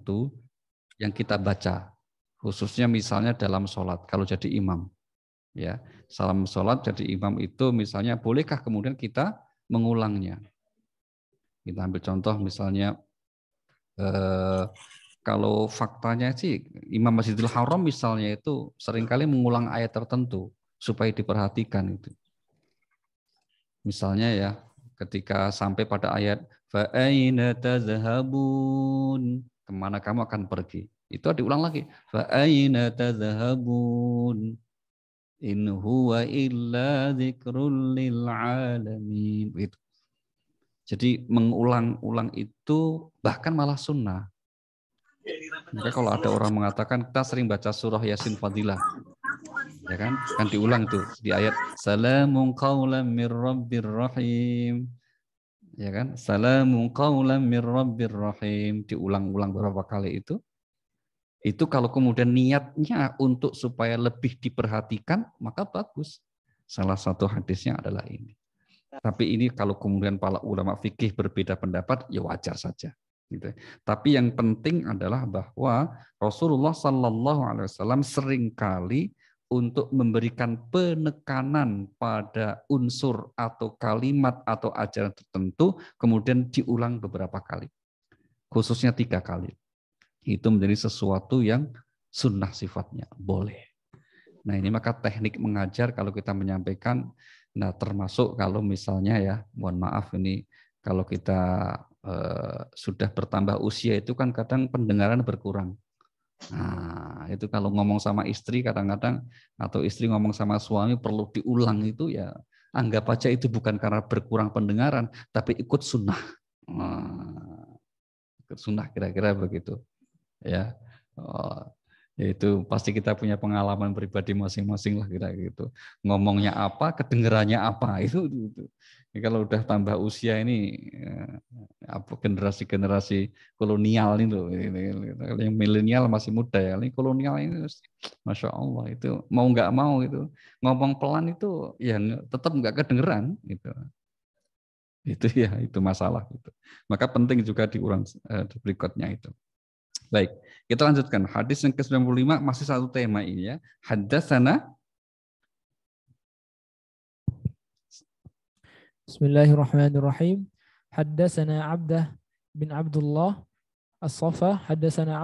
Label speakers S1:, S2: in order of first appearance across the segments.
S1: tertentu yang kita baca, khususnya misalnya dalam sholat kalau jadi imam, ya salam sholat jadi imam itu misalnya bolehkah kemudian kita mengulangnya? Kita ambil contoh misalnya kalau faktanya sih Imam Masjidil Haram misalnya itu seringkali mengulang ayat tertentu supaya diperhatikan itu. Misalnya ya ketika sampai pada ayat fa aina tadhhabun, kemana kamu akan pergi? Itu diulang lagi. Fa aina tadhhabun? In huwa illa dzikrul lil alamin. Gitu. Jadi mengulang-ulang itu bahkan malah sunnah. Maka kalau ada orang mengatakan kita sering baca surah Yasin Fadilah, ya kan diulang tuh di ayat salamun qaulan mir rabbir rahim, ya kan salamun qaulan mir rabbir rahim, diulang-ulang beberapa kali itu kalau kemudian niatnya untuk supaya lebih diperhatikan maka bagus. Salah satu hadisnya adalah ini. Tapi ini kalau kemudian para ulama fikih berbeda pendapat ya wajar saja. Gitu. Tapi yang penting adalah bahwa Rasulullah Sallallahu Alaihi Wasallam seringkali untuk memberikan penekanan pada unsur atau kalimat atau ajaran tertentu kemudian diulang beberapa kali, khususnya 3 kali. Itu menjadi sesuatu yang sunnah sifatnya, boleh. Nah ini maka teknik mengajar kalau kita menyampaikan, nah termasuk kalau misalnya ya, mohon maaf ini kalau kita sudah bertambah usia itu kan kadang pendengaran berkurang. Nah itu kalau ngomong sama istri kadang-kadang atau istri ngomong sama suami perlu diulang itu ya anggap aja itu bukan karena berkurang pendengaran tapi ikut sunnah. Nah, ikut sunnah kira-kira begitu ya. Itu pasti kita punya pengalaman pribadi masing-masing lah kira gitu. Ngomongnya apa, kedengerannya apa itu. Ini kalau udah tambah usia ini apa generasi-generasi kolonial itu. Yang milenial masih muda ya. Ini kolonial ini Masya Allah itu mau nggak mau itu ngomong pelan itu ya tetap nggak kedengeran gitu. Itu ya itu masalah itu. Maka penting juga diulang berikutnya itu. Baik, kita lanjutkan. Hadis yang ke-95 masih satu tema ini ya. Haddatsana
S2: Bismillahirrahmanirrahim. Haddatsana Abdah bin Abdullah As-Safa, haddatsana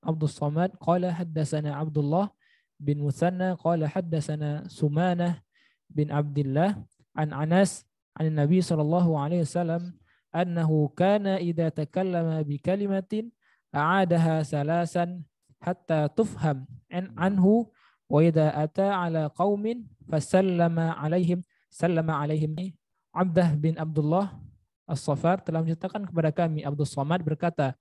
S2: Abdus Samad, qala haddatsana Abdullah bin Musanna, qala haddatsana Sumanah bin Abdullah an Anas an Nabi sallallahu alaihi wasallam annahu kana idza takallama bi kalimatin a'adaha salasan hatta tufham anhu wa idza ata ala qaumin fasallama alaihim Abdah bin Abdullah As-Safar telah menceritakan kepada kami, Abdul Samad berkata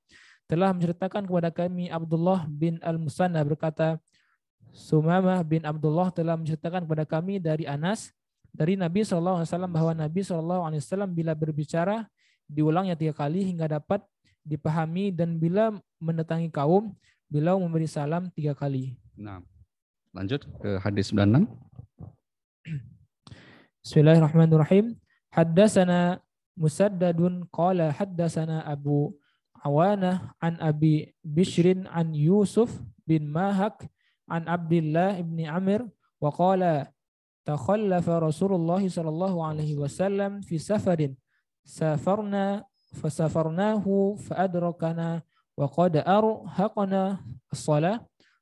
S2: telah menceritakan kepada kami Abdullah bin Al-Musanna berkata Sumamah bin Abdullah telah menceritakan kepada kami dari Anas dari Nabi SAW bahwa Nabi SAW bila berbicara diulangnya 3 kali hingga dapat dipahami dan bila mendatangi kaum beliau memberi salam 3 kali.
S1: Nah, lanjut ke hadis 96.
S2: Bismillahirrahmanirrahim. Haddatsana Musaddadun qala haddatsana Abu Awanah an Abi Bishrin an Yusuf bin Mahak an Abdullah ibn Amir wa qala takhallafa Rasulullah sallallahu alaihi wasallam fi safarin fasafarnahu faadrakana wa qad arhaqna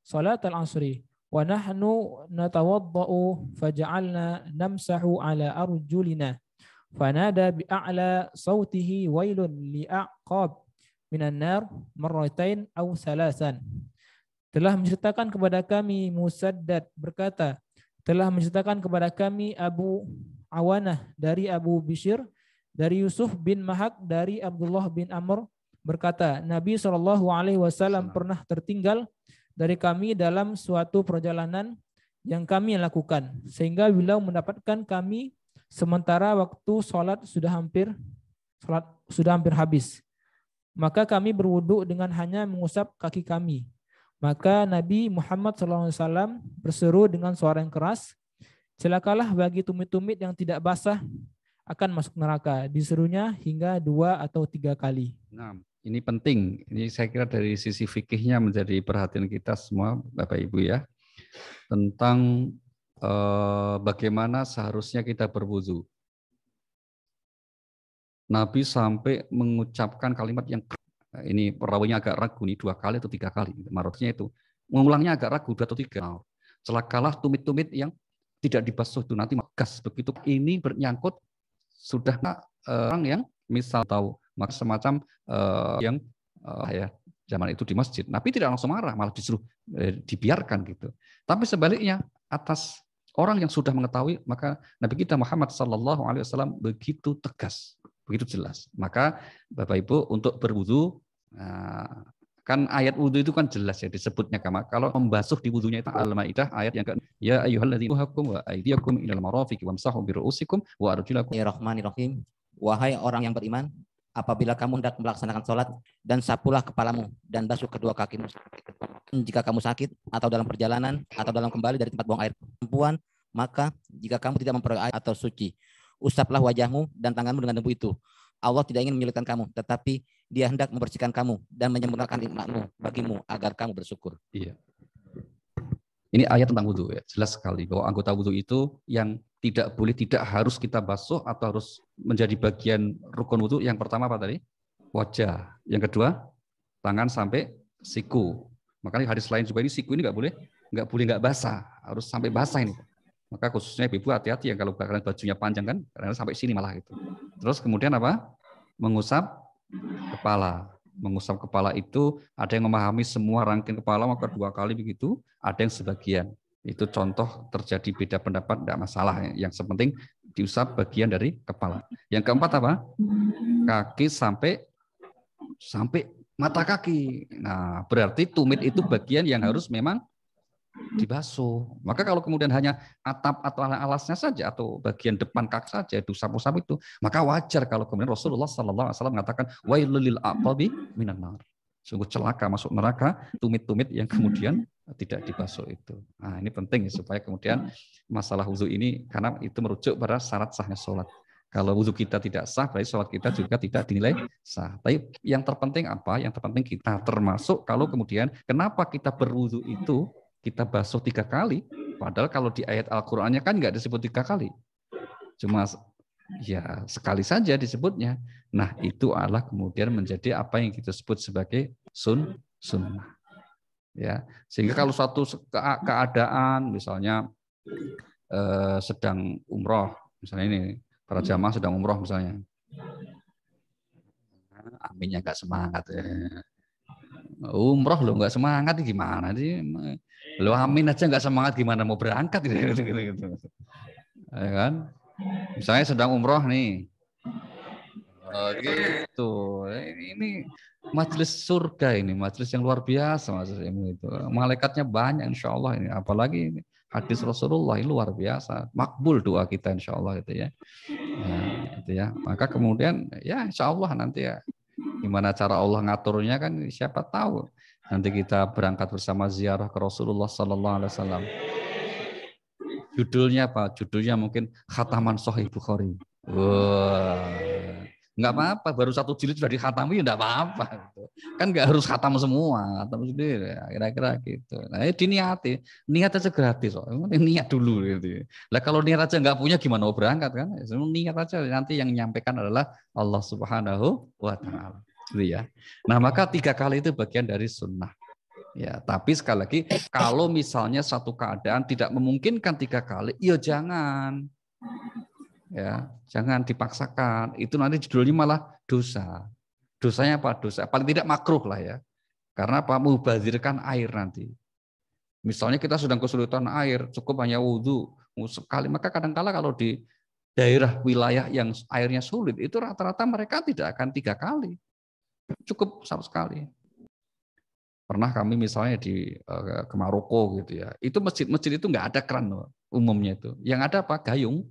S2: salat al-asri wa nahnu natawaddau faja'alna namsahu ala arjulina fanada bi'a'la sautihi wailun li'aqab minan nar marratain aw salasan. Telah menceritakan kepada kami Musaddad berkata telah menceritakan kepada kami Abu Awanah dari Abu Bishr dari Yusuf bin Mahak dari Abdullah bin Amr berkata, Nabi SAW pernah tertinggal dari kami dalam suatu perjalanan yang kami lakukan, sehingga beliau mendapatkan kami sementara waktu sholat sudah hampir habis. Maka kami berwudu dengan hanya mengusap kaki kami. Maka Nabi Muhammad SAW berseru dengan suara yang keras, celakalah bagi tumit-tumit yang tidak basah akan masuk neraka. Diserunya hingga 2 atau 3 kali.
S1: Nah, Ini penting. Ini saya kira dari sisi fikihnya menjadi perhatian kita semua, Bapak Ibu ya, tentang bagaimana seharusnya kita berwudu. Nabi sampai mengucapkan kalimat yang ini perawinya agak ragu nih 2 kali atau 3 kali. Maksudnya itu mengulangnya agak ragu 2 atau 3. Celakalah tumit-tumit yang tidak dibasuh itu nanti gas begitu. Ini bernyangkut sudah orang yang misal tahu maka semacam yang ya zaman itu di masjid. Nabi tidak langsung marah, malah disuruh dibiarkan gitu. Tapi sebaliknya atas orang yang sudah mengetahui, maka Nabi kita Muhammad SAW begitu tegas, begitu jelas. Maka Bapak Ibu untuk berwudu, kan ayat wudu itu kan jelas ya disebutnya kalau membasuh di wudunya itu Al-Maidah ayat yang ke ya ayyuhalladzina amanu wa aydiyakum ilal marafiqi wamsahu bi ru'usikum wa arjulakum.
S3: Bismillahirrahmanirrahim. Wahai orang yang beriman, apabila kamu hendak melaksanakan sholat, dan sapulah kepalamu dan basuh kedua kakimu. Jika kamu sakit atau dalam perjalanan atau dalam kembali dari tempat buang air perempuan, maka jika kamu tidak memperoleh air atau suci, usaplah wajahmu dan tanganmu dengan debu itu. Allah tidak ingin menyulitkan kamu, tetapi Dia hendak membersihkan kamu dan menyempurnakan nikmatmu bagimu agar kamu bersyukur.
S1: Iya. Ini ayat tentang wudhu ya, jelas sekali bahwa anggota wudhu itu yang tidak boleh, tidak harus kita basuh atau harus menjadi bagian rukun wudhu. Yang pertama apa tadi? Wajah. Yang kedua, tangan sampai siku. Makanya hadis lain juga ini siku ini nggak boleh nggak basah, harus sampai basah ini. Maka khususnya ibu hati-hati ya kalau kalian bajunya panjang kan, karena sampai sini malah itu. Terus kemudian apa? Mengusap kepala. Mengusap kepala itu ada yang memahami semua rangkaian kepala maka 2 kali begitu, ada yang sebagian. Itu contoh terjadi beda pendapat, tidak masalah. Yang penting diusap bagian dari kepala. Yang keempat apa? Kaki sampai mata kaki. Nah, berarti tumit itu bagian yang harus memang dibasuh. Maka kalau kemudian hanya atap atau alasnya saja atau bagian depan kaki saja diusap-usap itu, maka wajar kalau kemudian Rasulullah SAW mengatakan wailul lil aqabi minan nar. Sungguh celaka masuk neraka tumit-tumit yang kemudian tidak dibasuh itu. Nah, ini penting supaya kemudian masalah wudu ini karena itu merujuk pada syarat sahnya sholat. Kalau wudu kita tidak sah, berarti sholat kita juga tidak dinilai sah. Tapi yang terpenting apa? Yang terpenting kita termasuk kalau kemudian kenapa kita berwudu itu kita basuh 3 kali, padahal kalau di ayat Al-Qur'annya kan nggak disebut 3 kali. Cuma ya sekali saja disebutnya. Nah, itu adalah kemudian menjadi apa yang kita sebut sebagai sunnah. Ya, sehingga kalau suatu keadaan misalnya sedang umroh, misalnya ini para jamaah sedang umroh misalnya. Aminnya nggak semangat ya. Umroh lo nggak semangat gimana sih? Lo amin aja nggak semangat gimana mau berangkat gitu. Ya kan? Misalnya sedang umroh nih. Gitu. Ini majelis surga ini, majelis yang luar biasa majelis ilmu itu. Malaikatnya banyak insya Allah ini. Apalagi ini, hadis Rasulullah ini luar biasa. Makbul doa kita insya Allah itu ya. Nah, itu ya. Maka kemudian ya insya Allah nanti ya gimana cara Allah ngaturnya kan siapa tahu. Nanti kita berangkat bersama ziarah ke Rasulullah Sallallahu Alaihi Wasallam. Judulnya apa? Judulnya mungkin Khataman Sahih Bukhari. Wah, nggak apa-apa. Baru 1 jilid sudah dikhatami, ya nggak apa-apa. Kan nggak harus khatam semua, khatam sendiri. Kira-kira gitu. Nah, diniati, niat aja gratis. Niat dulu gitu. Lah kalau niat aja nggak punya gimana mau berangkat kan? Niat aja. Nanti yang menyampaikan adalah Allah Subhanahu wa Ta'ala. Gitu ya. Nah, maka 3 kali itu bagian dari sunnah. Ya, tapi sekali lagi kalau misalnya satu keadaan tidak memungkinkan 3 kali, ya jangan. Ya, jangan dipaksakan. Itu nanti judulnya malah dosa. Dosanya apa? Dosa paling tidak makruh lah ya. Karena apa? Mubazirkan air nanti. Misalnya kita sedang kesulitan air, cukup hanya wudhu sekali, maka kadang-kala kalau di daerah wilayah yang airnya sulit, itu rata-rata mereka tidak akan 3 kali. Cukup 1 sekali. Pernah kami misalnya ke Maroko gitu ya. Itu masjid-masjid itu nggak ada keran loh, umumnya itu. Yang ada apa? Gayung.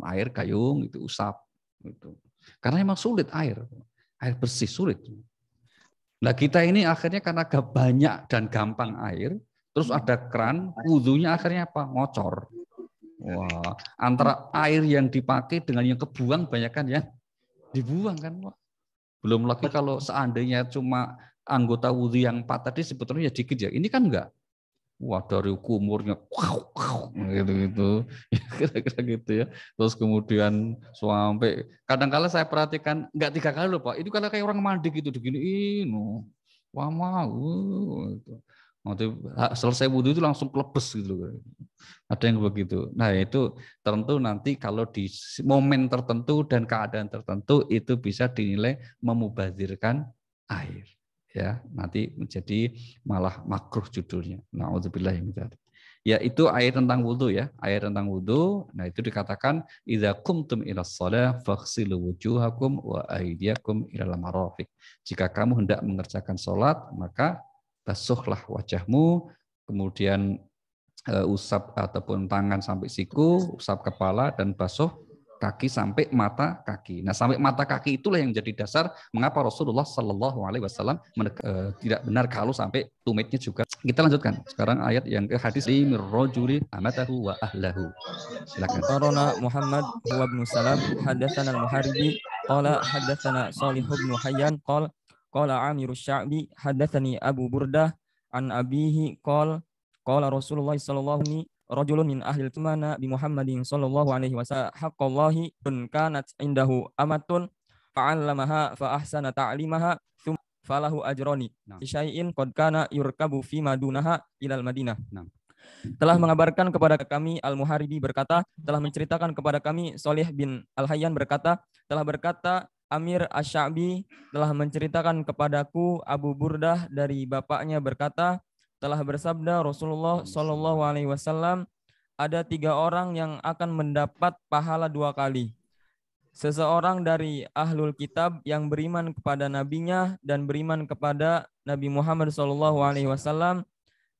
S1: Air gayung itu usap gitu. Karena emang sulit air bersih sulit. Nah, kita ini akhirnya karena banyak dan gampang air, terus ada keran, wudunya akhirnya apa? Ngocor. Wah, antara air yang dipakai dengan yang kebuang banyak kan ya dibuang kan, Pak. Belum lagi kalau seandainya cuma anggota wudhu yang 4 tadi sebetulnya dikit ya. Ini kan enggak. Wah, dari kumurnya gitu-gitu. Kira-kira gitu ya. Terus kemudian sampai kadang-kala saya perhatikan enggak 3 kali loh, Pak. Itu kalau kayak orang mandi gitu diginiin. Wah, mau gitu. Nanti selesai wudhu itu langsung kelebes gitu. Ada yang begitu. Nah, itu tentu nanti kalau di momen tertentu dan keadaan tertentu itu bisa dinilai memubazirkan air. Ya, nanti menjadi malah makruh judulnya. Nauzubillah min dzalik. Ya, itu air tentang wudu ya, air tentang wudu. Nah, itu dikatakan idza qumtum ilas shalah faghsilu wujuhakum wa aydiyakum ilal marafiq. Jika kamu hendak mengerjakan salat, maka basuhlah wajahmu, kemudian usap ataupun tangan sampai siku, usap kepala dan basuh kaki sampai mata kaki. Nah, sampai mata kaki itulah yang jadi dasar mengapa Rasulullah Shallallahu Alaihi Wasallam tidak benar kalau sampai tumitnya juga. Kita lanjutkan sekarang ayat yang ke hadis limir rojuli amatahu wa ahlahu. Silakan.
S4: Qarana Muhammad huwa ibn Salam hadatsana al-Muharibi qala hadatsana Shalih bin Hayyan qala Amir asy-Sya'bi hadatsani Abu Burdah an abihi qala Rasulullah sallallahu alaihi rajulun min ahlil kimana bi Muhammadin sallallahu alaihi wasallam haqqallahi kanat indahu amatun fa'allamaha fa ahsana ta'limaha thumma falahu ajrani syai'in qad kana yurkabu fi madunaha ilal Madinah. Telah mengabarkan kepada kami Al-Muharibi berkata, telah menceritakan kepada kami Shalih bin Al-Hayyan berkata, telah berkata Amir Asy-Sya'bi telah menceritakan kepadaku Abu Burdah dari bapaknya berkata, telah bersabda Rasulullah Shallallahu Alaihi Wasallam, ada 3 orang yang akan mendapat pahala 2 kali. Seseorang dari ahlul kitab yang beriman kepada nabinya dan beriman kepada Nabi Muhammad Shallallahu Alaihi Wasallam,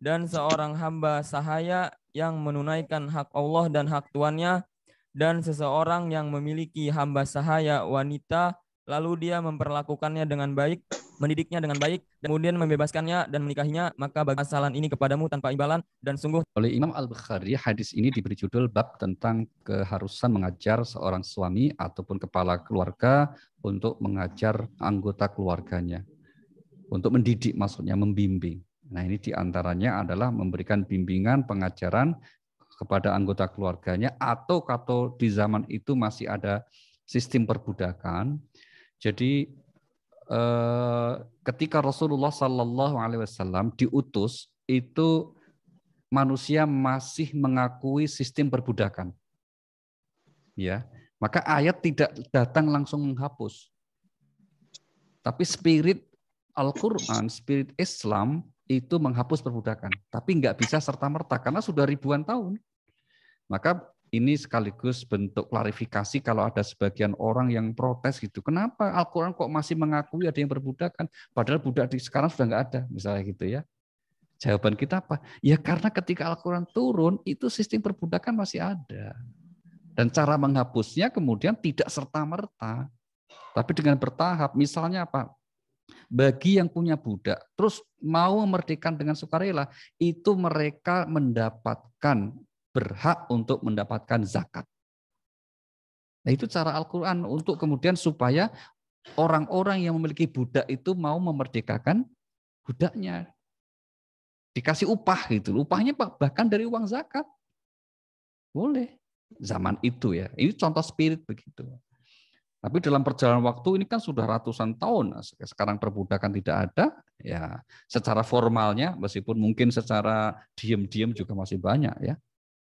S4: dan seorang hamba sahaya yang menunaikan hak Allah dan hak tuannya, dan seseorang yang memiliki hamba sahaya wanita lalu dia memperlakukannya dengan baik, mendidiknya dengan baik, kemudian membebaskannya dan menikahinya, maka bagi kesalahan ini kepadamu tanpa imbalan, dan sungguh
S1: oleh Imam Al-Bukhari hadis ini diberi judul bab tentang keharusan mengajar seorang suami ataupun kepala keluarga untuk mengajar anggota keluarganya, untuk mendidik maksudnya membimbing. Nah, ini diantaranya adalah memberikan bimbingan pengajaran kepada anggota keluarganya, atau kalau di zaman itu masih ada sistem perbudakan. Jadi ketika Rasulullah Sallallahu Alaihi Wasallam diutus, itu manusia masih mengakui sistem perbudakan. Ya, maka ayat tidak datang langsung menghapus. Tapi spirit Al-Quran, spirit Islam itu menghapus perbudakan. Tapi nggak bisa serta-merta karena sudah ribuan tahun. Maka ini sekaligus bentuk klarifikasi kalau ada sebagian orang yang protes gitu. Kenapa Al-Quran kok masih mengakui ada yang perbudakan? Padahal budak di sekarang sudah nggak ada, misalnya gitu ya. Jawaban kita apa? Ya karena ketika Al-Quran turun, itu sistem perbudakan masih ada. Dan cara menghapusnya kemudian tidak serta-merta. Tapi dengan bertahap. Misalnya apa? Bagi yang punya budak, terus mau memerdekakan dengan sukarela, itu mereka mendapatkan berhak untuk mendapatkan zakat. Nah, itu cara Al-Quran untuk kemudian supaya orang-orang yang memiliki budak itu mau memerdekakan budaknya. Dikasih upah gitu. Upahnya bahkan dari uang zakat. Boleh. Zaman itu ya. Ini contoh spirit begitu. Tapi dalam perjalanan waktu ini kan sudah ratusan tahun. Sekarang perbudakan tidak ada. Ya, secara formalnya meskipun mungkin secara diam-diam juga masih banyak ya.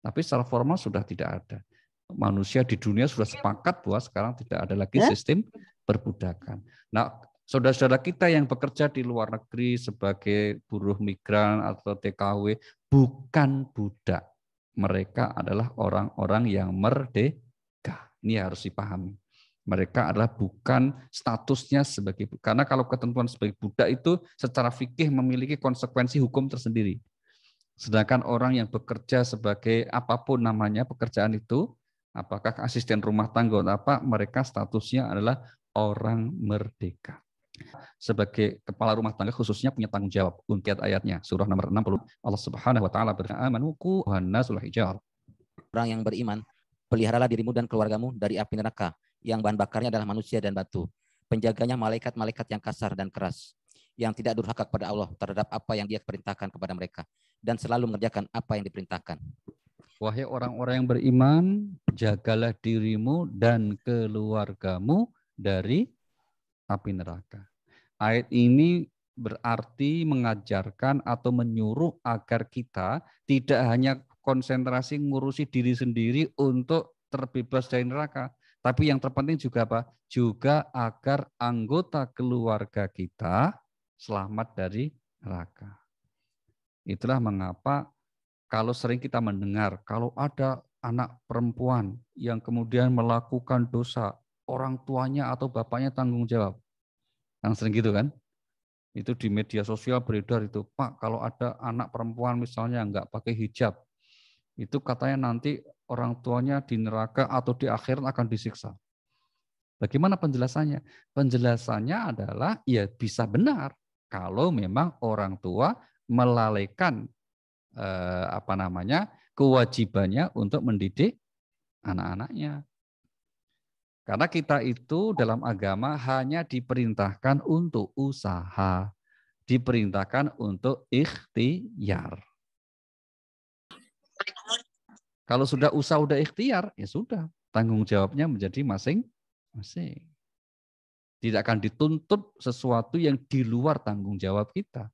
S1: Tapi secara formal sudah tidak ada. Manusia di dunia sudah sepakat bahwa sekarang tidak ada lagi sistem perbudakan. Nah, saudara-saudara kita yang bekerja di luar negeri sebagai buruh migran atau TKW bukan budak. Mereka adalah orang-orang yang merdeka. Ini harus dipahami. Mereka adalah bukan statusnya sebagai budak. Karena kalau ketentuan sebagai budak itu secara fikih memiliki konsekuensi hukum tersendiri. Sedangkan orang yang bekerja sebagai apapun namanya pekerjaan itu, apakah asisten rumah tangga atau apa, mereka statusnya adalah orang merdeka. Sebagai kepala rumah tangga khususnya punya tanggung jawab. Lihat ayatnya, surah nomor 60. Allah Subhanahu wa taala berfirman,
S3: orang yang beriman, peliharalah dirimu dan keluargamu dari api neraka yang bahan bakarnya adalah manusia dan batu. Penjaganya malaikat-malaikat yang kasar dan keras, yang tidak durhaka kepada Allah terhadap apa yang Dia perintahkan kepada mereka, dan selalu mengerjakan apa yang diperintahkan.
S1: Wahai orang-orang yang beriman, jagalah dirimu dan keluargamu dari api neraka. Ayat ini berarti mengajarkan atau menyuruh agar kita tidak hanya konsentrasi ngurusi diri sendiri untuk terbebas dari neraka, tapi yang terpenting juga apa? Juga agar anggota keluarga kita selamat dari neraka. Itulah mengapa kalau sering kita mendengar, kalau ada anak perempuan yang kemudian melakukan dosa, orang tuanya atau bapaknya tanggung jawab. Yang sering gitu kan? Itu di media sosial beredar itu, Pak, kalau ada anak perempuan misalnya nggak pakai hijab, itu katanya nanti orang tuanya di neraka atau di akhirat akan disiksa. Bagaimana penjelasannya? Penjelasannya adalah ya bisa benar kalau memang orang tua melalaikan kewajibannya untuk mendidik anak-anaknya. Karena kita itu dalam agama hanya diperintahkan untuk usaha, diperintahkan untuk ikhtiar. Kalau sudah usaha, udah ikhtiar, ya sudah, tanggung jawabnya menjadi masing-masing. Tidak akan dituntut sesuatu yang di luar tanggung jawab kita.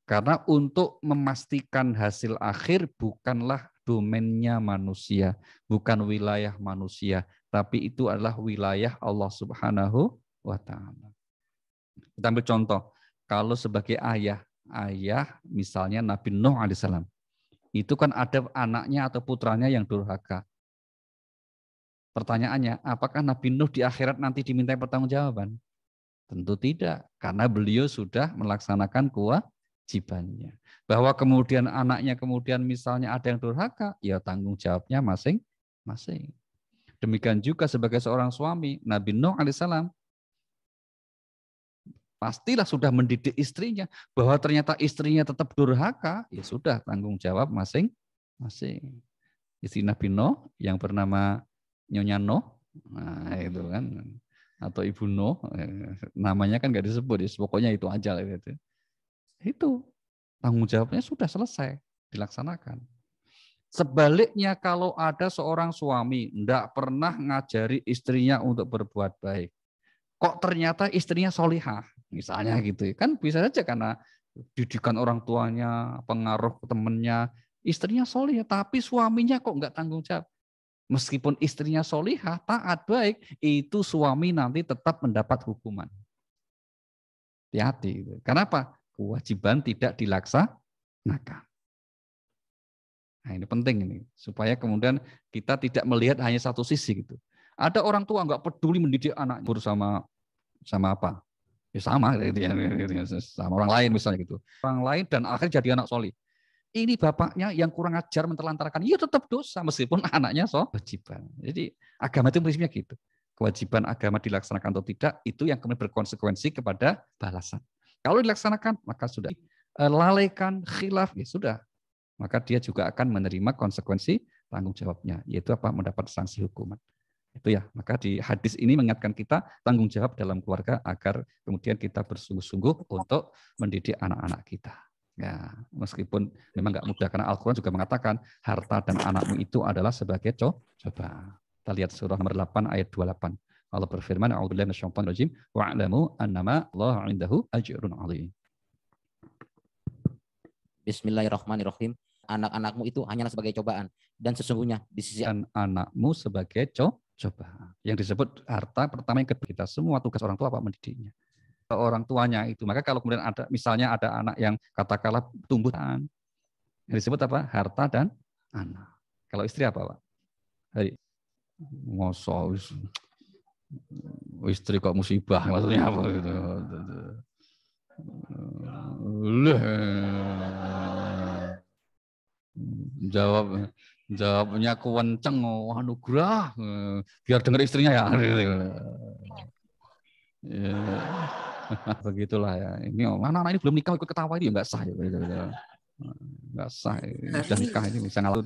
S1: Karena untuk memastikan hasil akhir bukanlah domainnya manusia, bukan wilayah manusia, tapi itu adalah wilayah Allah Subhanahu wa Ta'ala. Kita ambil contoh, kalau sebagai ayah misalnya Nabi Nuh alaihissalam, itu kan ada anaknya atau putranya yang durhaka. Pertanyaannya, apakah Nabi Nuh di akhirat nanti dimintai pertanggungjawaban? Tentu tidak, karena beliau sudah melaksanakan kewajibannya. Bahwa kemudian anaknya kemudian misalnya ada yang durhaka, ya tanggung jawabnya masing-masing. Demikian juga sebagai seorang suami, Nabi Nuh alaihissalam pastilah sudah mendidik istrinya, bahwa ternyata istrinya tetap durhaka, ya sudah tanggung jawab masing-masing. Istri Nabi Nuh yang bernama Nyonya Nuh, nah itu kan, atau Ibu Nuh, namanya kan nggak disebut, ya, pokoknya itu aja gitu. Itu tanggung jawabnya sudah selesai dilaksanakan. Sebaliknya kalau ada seorang suami tidak pernah ngajari istrinya untuk berbuat baik, kok ternyata istrinya solihah, misalnya gitu, kan bisa saja karena didikan orang tuanya, pengaruh temannya, istrinya solihah, tapi suaminya kok nggak tanggung jawab. Meskipun istrinya solihah, taat baik, itu suami nanti tetap mendapat hukuman. Hati-hati. Kenapa? Kewajiban tidak dilaksanakan. Nah ini penting ini, supaya kemudian kita tidak melihat hanya satu sisi gitu. Ada orang tua nggak peduli mendidik anak bersama apa? Ya sama, sama orang lain misalnya gitu. Orang lain dan akhirnya jadi anak solih. Ini bapaknya yang kurang ajar mentelantarkan, ya tetap dosa meskipun anaknya kewajiban. Jadi agama itu prinsipnya gitu. Kewajiban agama dilaksanakan atau tidak, itu yang kemudian berkonsekuensi kepada balasan. Kalau dilaksanakan, maka sudah. Lalaikan, khilaf, ya sudah. Maka dia juga akan menerima konsekuensi tanggung jawabnya, yaitu apa? Mendapat sanksi hukuman. Itu ya, maka di hadis ini mengingatkan kita tanggung jawab dalam keluarga agar kemudian kita bersungguh-sungguh untuk mendidik anak-anak kita. Ya, meskipun memang nggak mudah karena Al-Quran juga mengatakan harta dan anakmu itu adalah sebagai coba. Kita lihat surah nomor 8 ayat 28. Allah berfirman, A'udzubillahi minasyaitonir rajim, wa'lamu annama Allah 'indahu ajrun 'azim.
S3: Bismillahirrahmanirrahim. Anak-anakmu itu hanyalah sebagai cobaan dan sesungguhnya di sisi
S1: anakmu sebagai cobaan. Yang disebut harta pertama yang kedua, kita semua tugas orang tua apa mendidiknya. Orang tuanya itu. Maka kalau kemudian ada misalnya ada anak yang katakanlah tumbuhan, yang disebut apa? Harta dan anak. Kalau istri apa, Pak? Hai. Ngosok istri kok musibah, maksudnya apa gitu. Jawabnya kewenceng, wah anugerah, biar dengar istrinya ya. Ya. Begitulah ya. Ini anak-anak ini belum nikah ikut ketawa ini nggak sah ya. Nggak sah. Sudah nikah ini bisa ngalur.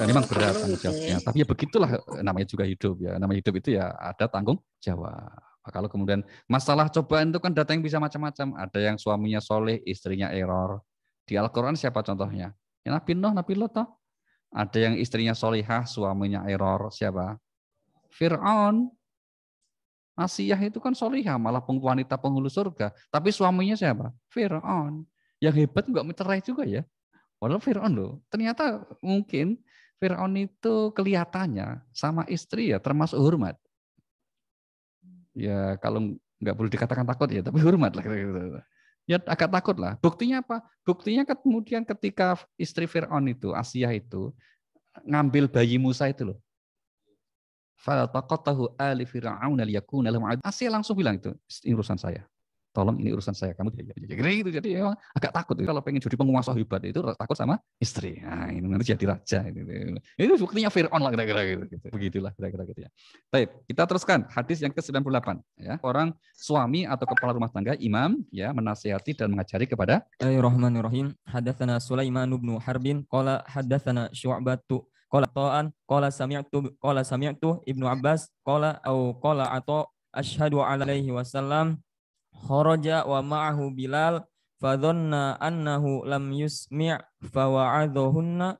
S1: Dan memang berat tanggung jawabnya. Tapi ya begitulah namanya juga hidup ya. Namanya hidup itu ya ada tanggung jawab. Kalau kemudian masalah cobaan itu kan datang bisa macam-macam. Ada yang suaminya soleh, istrinya error. Di Al-Quran siapa contohnya? Ya, Nabi Nuh, Nabi Lot. Ada yang istrinya solihah, suaminya error. Siapa? Fir'aun. Asiyah itu kan solihah, malah wanita penghulu surga. Tapi suaminya siapa? Fir'aun. Yang hebat nggak mencerai juga ya. Walau Fir'aun loh. Ternyata mungkin Fir'aun itu kelihatannya sama istri ya termasuk hormat. Ya kalau nggak boleh dikatakan takut ya, tapi hormat lah. Ya agak takut lah. Buktinya apa? Buktinya kemudian ketika istri Fir'aun itu, Asiyah itu, ngambil bayi Musa itu loh. Faltaqatahu ali fir'aun liyakuna lahum ad. Asiyah langsung bilang itu, ini urusan saya. Tolong ini urusan saya. Kamu gitu. Jadi emang agak takut. Kalau pengen jadi penguasa hebat itu takut sama istri. Nah, ini nanti jadi raja. Itu buktinya Fir'aun lah kira-kira gitu. Begitulah kira-kira gitu ya. Baik, kita teruskan hadis yang ke-98 ya. Orang suami atau kepala rumah tangga, imam ya, menasihati dan mengajari kepada
S4: Bismillahirrahmanirrahim. Hadatsana Sulaiman bin Harbin qala hadatsana Syu'batu qala ta'an qala sami'tu Ibnu Abbas qala Atha asyhadu alaihi wasallam kharaja wa ma'ahu Bilal fadhanna annahu lam yusmi' fawa'adhahunna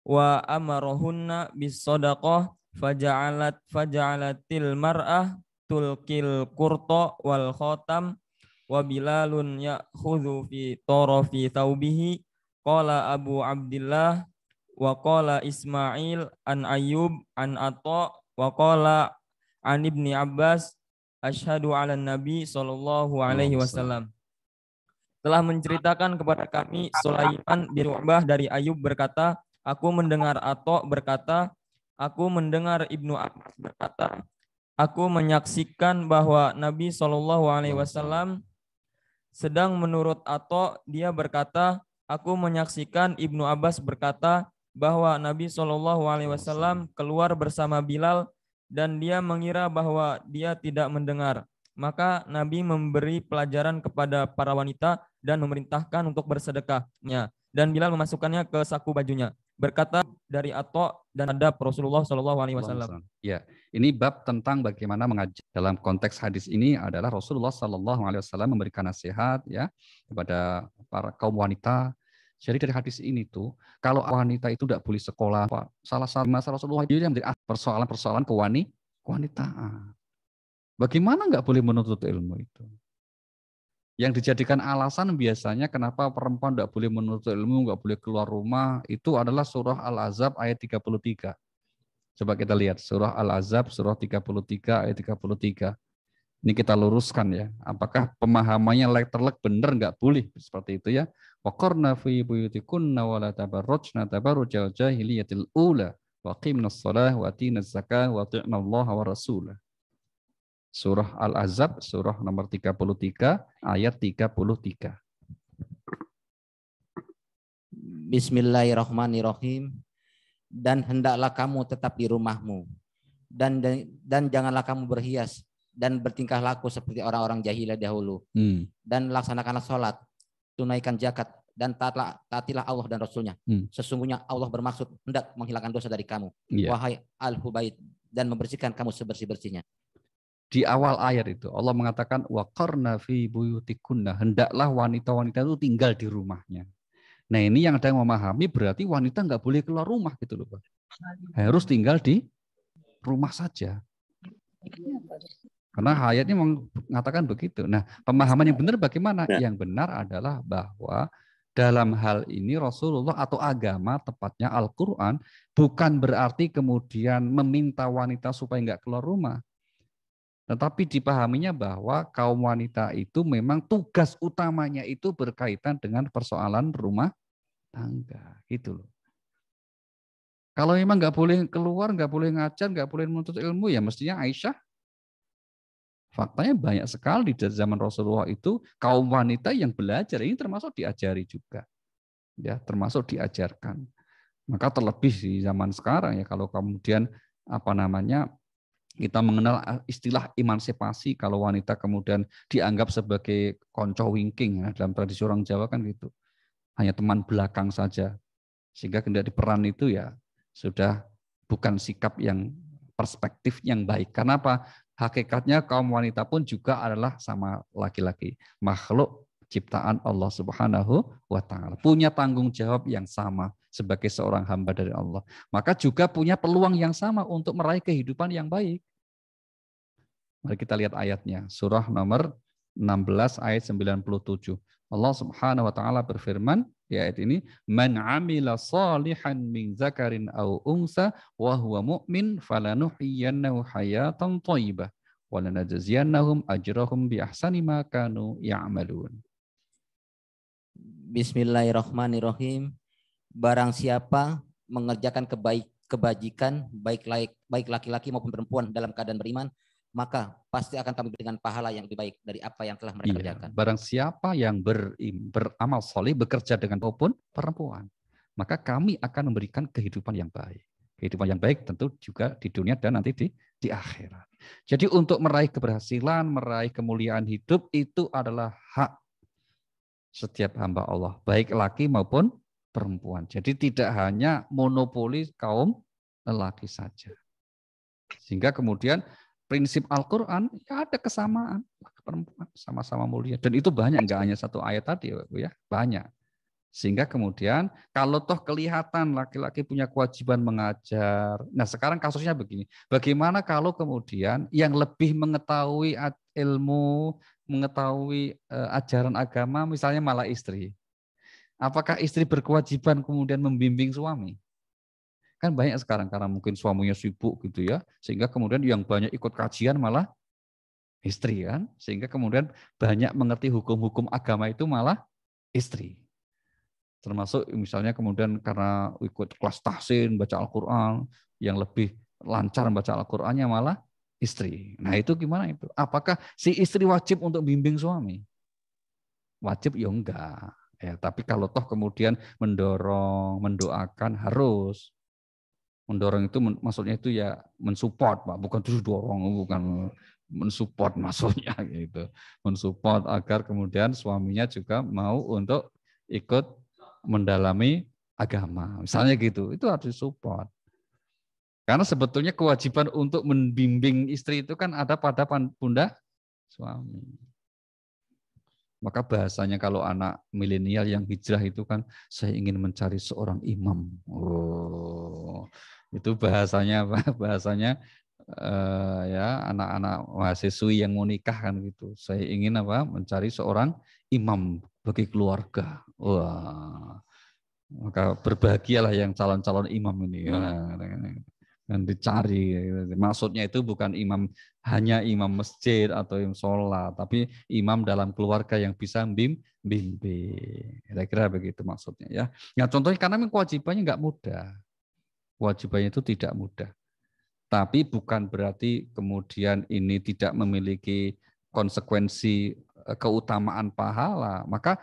S4: wa amarahunna bis sadaqah faja'alatil mar'ah tulkil qurta wal khatam wa Bilalun ya'khudhu fi tarafi thawbihi qala Abu Abdillah wa qala Ismail an Ayyub an Atha wa qala an Ibni Abbas asyhadu ala Nabi sallallahu alaihi wasallam. Telah menceritakan kepada kami Sulaiman bin U'bah dari Ayub berkata, aku mendengar Atha berkata, aku mendengar Ibnu Abbas berkata, aku menyaksikan bahwa Nabi sallallahu alaihi wasallam sedang menurut Atha dia berkata, aku menyaksikan Ibnu Abbas berkata bahwa Nabi sallallahu alaihi wasallam keluar bersama Bilal dan dia mengira bahwa dia tidak mendengar. Maka Nabi memberi pelajaran kepada para wanita dan memerintahkan untuk bersedekahnya. Dan Bilal memasukkannya ke saku bajunya. Berkata dari Atha dan adab Rasulullah SAW.
S1: Ya, ini bab tentang bagaimana mengajar. Dalam konteks hadis ini adalah Rasulullah SAW memberikan nasihat ya kepada para kaum wanita. Jadi dari hadis ini tuh, kalau wanita itu tidak boleh sekolah, salah satu masalah Rasulullah itu yang menjadi persoalan-persoalan kewanitaan. Bagaimana nggak boleh menuntut ilmu itu? Yang dijadikan alasan biasanya kenapa perempuan tidak boleh menuntut ilmu, nggak boleh keluar rumah, itu adalah surah Al-Ahzab ayat 33. Coba kita lihat, surah Al-Ahzab, surah 33, ayat 33. Ini kita luruskan ya. Apakah pemahamannya letterlek benar nggak boleh seperti itu ya? Waqarna fi buyutikunna wa la tabarrujna tabarrujal jahiliyatil ula wa qimnas shalah wa atinaz zakah wa ati'na Allah wa rasulah. Surah Al-Ahzab, surah nomor 33, ayat 33.
S3: Bismillahirrahmanirrahim. Dan hendaklah kamu tetap di rumahmu. Dan janganlah kamu berhias dan bertingkah laku seperti orang-orang jahiliyah dahulu. Dan laksanakanlah sholat, tunaikan zakat, dan taatilah Allah dan Rasulnya. Sesungguhnya Allah bermaksud hendak menghilangkan dosa dari kamu. Wahai Al-Hubaid, dan membersihkan kamu sebersih-bersihnya.
S1: Di awal ayat itu Allah mengatakan waqarna fi buyutikunna, hendaklah wanita-wanita itu tinggal di rumahnya. Nah ini yang ada yang memahami berarti wanita nggak boleh keluar rumah gitu loh Pak. Harus tinggal di rumah saja. Karena ayatnya mengatakan begitu. Nah pemahaman yang benar bagaimana? Yang benar adalah bahwa dalam hal ini Rasulullah atau agama tepatnya Al-Quran bukan berarti kemudian meminta wanita supaya nggak keluar rumah. Tetapi dipahaminya bahwa kaum wanita itu memang tugas utamanya itu berkaitan dengan persoalan rumah tangga. Gitu loh. Kalau memang nggak boleh keluar, nggak boleh ngajar, nggak boleh menuntut ilmu, ya mestinya Aisyah. Faktanya banyak sekali di zaman Rasulullah itu kaum wanita yang belajar. Ini termasuk diajari juga. Ya, termasuk diajarkan. Maka terlebih di zaman sekarang ya kalau kemudian kita mengenal istilah emansipasi kalau wanita kemudian dianggap sebagai konco wingking ya, dalam tradisi orang Jawa kan gitu. Hanya teman belakang saja. Sehingga kemudian di peran itu ya sudah bukan sikap yang perspektif yang baik. Karena apa? Hakikatnya kaum wanita pun juga adalah sama laki-laki, makhluk ciptaan Allah Subhanahu wa taala. Punya tanggung jawab yang sama sebagai seorang hamba dari Allah. Maka juga punya peluang yang sama untuk meraih kehidupan yang baik. Mari kita lihat ayatnya. Surah nomor 16 ayat 97. Allah Subhanahu wa taala berfirman di ayat ini, "Man 'amila shalihan min dzakarin aw unsa wa huwa mu'min falanuhyiyannahu hayatan thayyibah wa lanajziyannahum ajrahum bi ahsani ma kanu ya'malun."
S3: Bismillahirrahmanirrahim. Barang siapa mengerjakan kebajikan baik laki-laki maupun perempuan dalam keadaan beriman, maka pasti akan kami berikan pahala yang lebih baik dari apa yang telah mereka kerjakan.
S1: Barang siapa yang beramal soleh, bekerja dengan maupun perempuan, maka kami akan memberikan kehidupan yang baik. Kehidupan yang baik tentu juga di dunia dan nanti di akhirat. Jadi untuk meraih keberhasilan, meraih kemuliaan hidup itu adalah hak setiap hamba Allah, baik laki maupun perempuan. Jadi tidak hanya monopoli kaum lelaki saja. Sehingga kemudian prinsip Al-Quran ya ada kesamaan, perempuan sama-sama mulia, dan itu banyak, nggak hanya satu ayat tadi ya, banyak. Sehingga kemudian kalau toh kelihatan laki-laki punya kewajiban mengajar, nah sekarang kasusnya begini, bagaimana kalau kemudian yang lebih mengetahui ilmu, mengetahui ajaran agama, misalnya malah istri, apakah istri berkewajiban kemudian membimbing suami? Kan banyak sekarang karena mungkin suaminya sibuk gitu ya, sehingga kemudian yang banyak ikut kajian malah istri kan, sehingga kemudian banyak mengerti hukum-hukum agama itu malah istri. Termasuk misalnya kemudian karena ikut kelas tahsin, baca Al-Quran, yang lebih lancar baca Al-Qurannya malah istri. Nah itu gimana itu? Apakah si istri wajib untuk bimbing suami? Wajib ya enggak. Ya, tapi kalau toh kemudian mendorong, mendoakan harus. Mendorong itu maksudnya itu ya mensupport, Pak, bukan terus dorong, bukan mensupport maksudnya gitu. Mensupport agar kemudian suaminya juga mau untuk ikut mendalami agama. Misalnya gitu, itu harus disupport. Karena sebetulnya kewajiban untuk membimbing istri itu kan ada pada pundak suami. Maka bahasanya kalau anak milenial yang hijrah itu kan, saya ingin mencari seorang imam. Oh, itu bahasanya apa? Bahasanya ya anak-anak mahasiswi yang mau nikah kan gitu. Saya ingin apa? Mencari seorang imam bagi keluarga. Wah, maka berbahagialah yang calon-calon imam ini. Dan dicari. Maksudnya itu bukan imam hanya imam masjid atau imam sholat, tapi imam dalam keluarga yang bisa bimbing. Kira-kira begitu maksudnya ya. Nah contohnya karena kewajibannya nggak mudah. Kewajibannya itu tidak mudah. Tapi bukan berarti kemudian ini tidak memiliki konsekuensi keutamaan pahala. Maka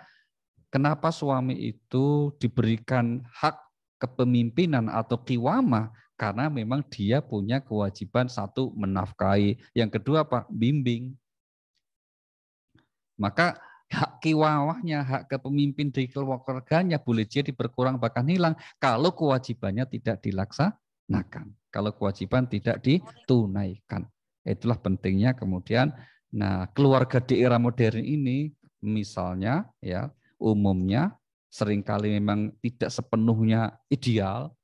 S1: kenapa suami itu diberikan hak kepemimpinan atau qiwamah? Karena memang dia punya kewajiban satu menafkahi, yang kedua apa? Bimbing. Maka hak qiwamahnya, hak kepemimpin dari keluarganya boleh jadi berkurang bahkan hilang kalau kewajibannya tidak dilaksanakan, kalau kewajiban tidak ditunaikan. Itulah pentingnya kemudian. Nah, keluarga di era modern ini misalnya ya umumnya seringkali memang tidak sepenuhnya ideal.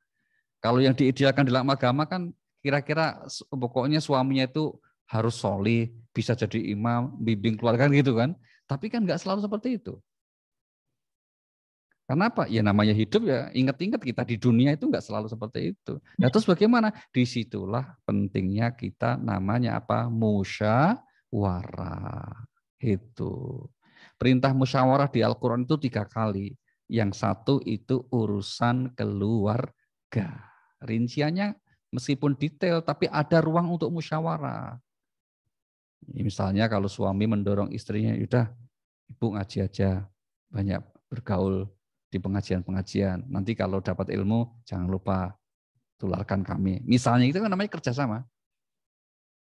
S1: Kalau yang diidealkan dalam agama kan kira-kira pokoknya suaminya itu harus solih, bisa jadi imam, bimbing keluarga gitu kan. Tapi kan nggak selalu seperti itu. Kenapa? Ya namanya hidup ya, ingat-ingat kita di dunia itu nggak selalu seperti itu. Nah terus bagaimana? Disitulah pentingnya kita namanya apa? Musyawarah. Itu. Perintah musyawarah di Al-Quran itu 3 kali. Yang satu itu urusan keluarga. Rinciannya meskipun detail, tapi ada ruang untuk musyawarah. Misalnya kalau suami mendorong istrinya, udah ibu ngaji aja, banyak bergaul di pengajian-pengajian. Nanti kalau dapat ilmu, jangan lupa tularkan kami. Misalnya itu kan namanya kerjasama.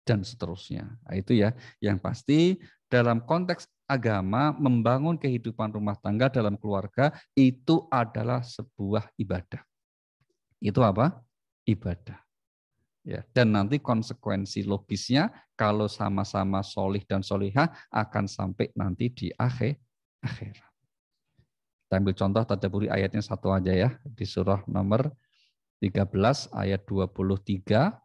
S1: Dan seterusnya. Nah, itu ya, yang pasti dalam konteks agama, membangun kehidupan rumah tangga dalam keluarga, itu adalah sebuah ibadah. Itu apa? Ibadah. Ya, dan nanti konsekuensi logisnya kalau sama-sama solih dan solihah akan sampai nanti di akhir. Kita ambil contoh tadabburi ayatnya satu aja ya, di surah nomor 13 ayat 23.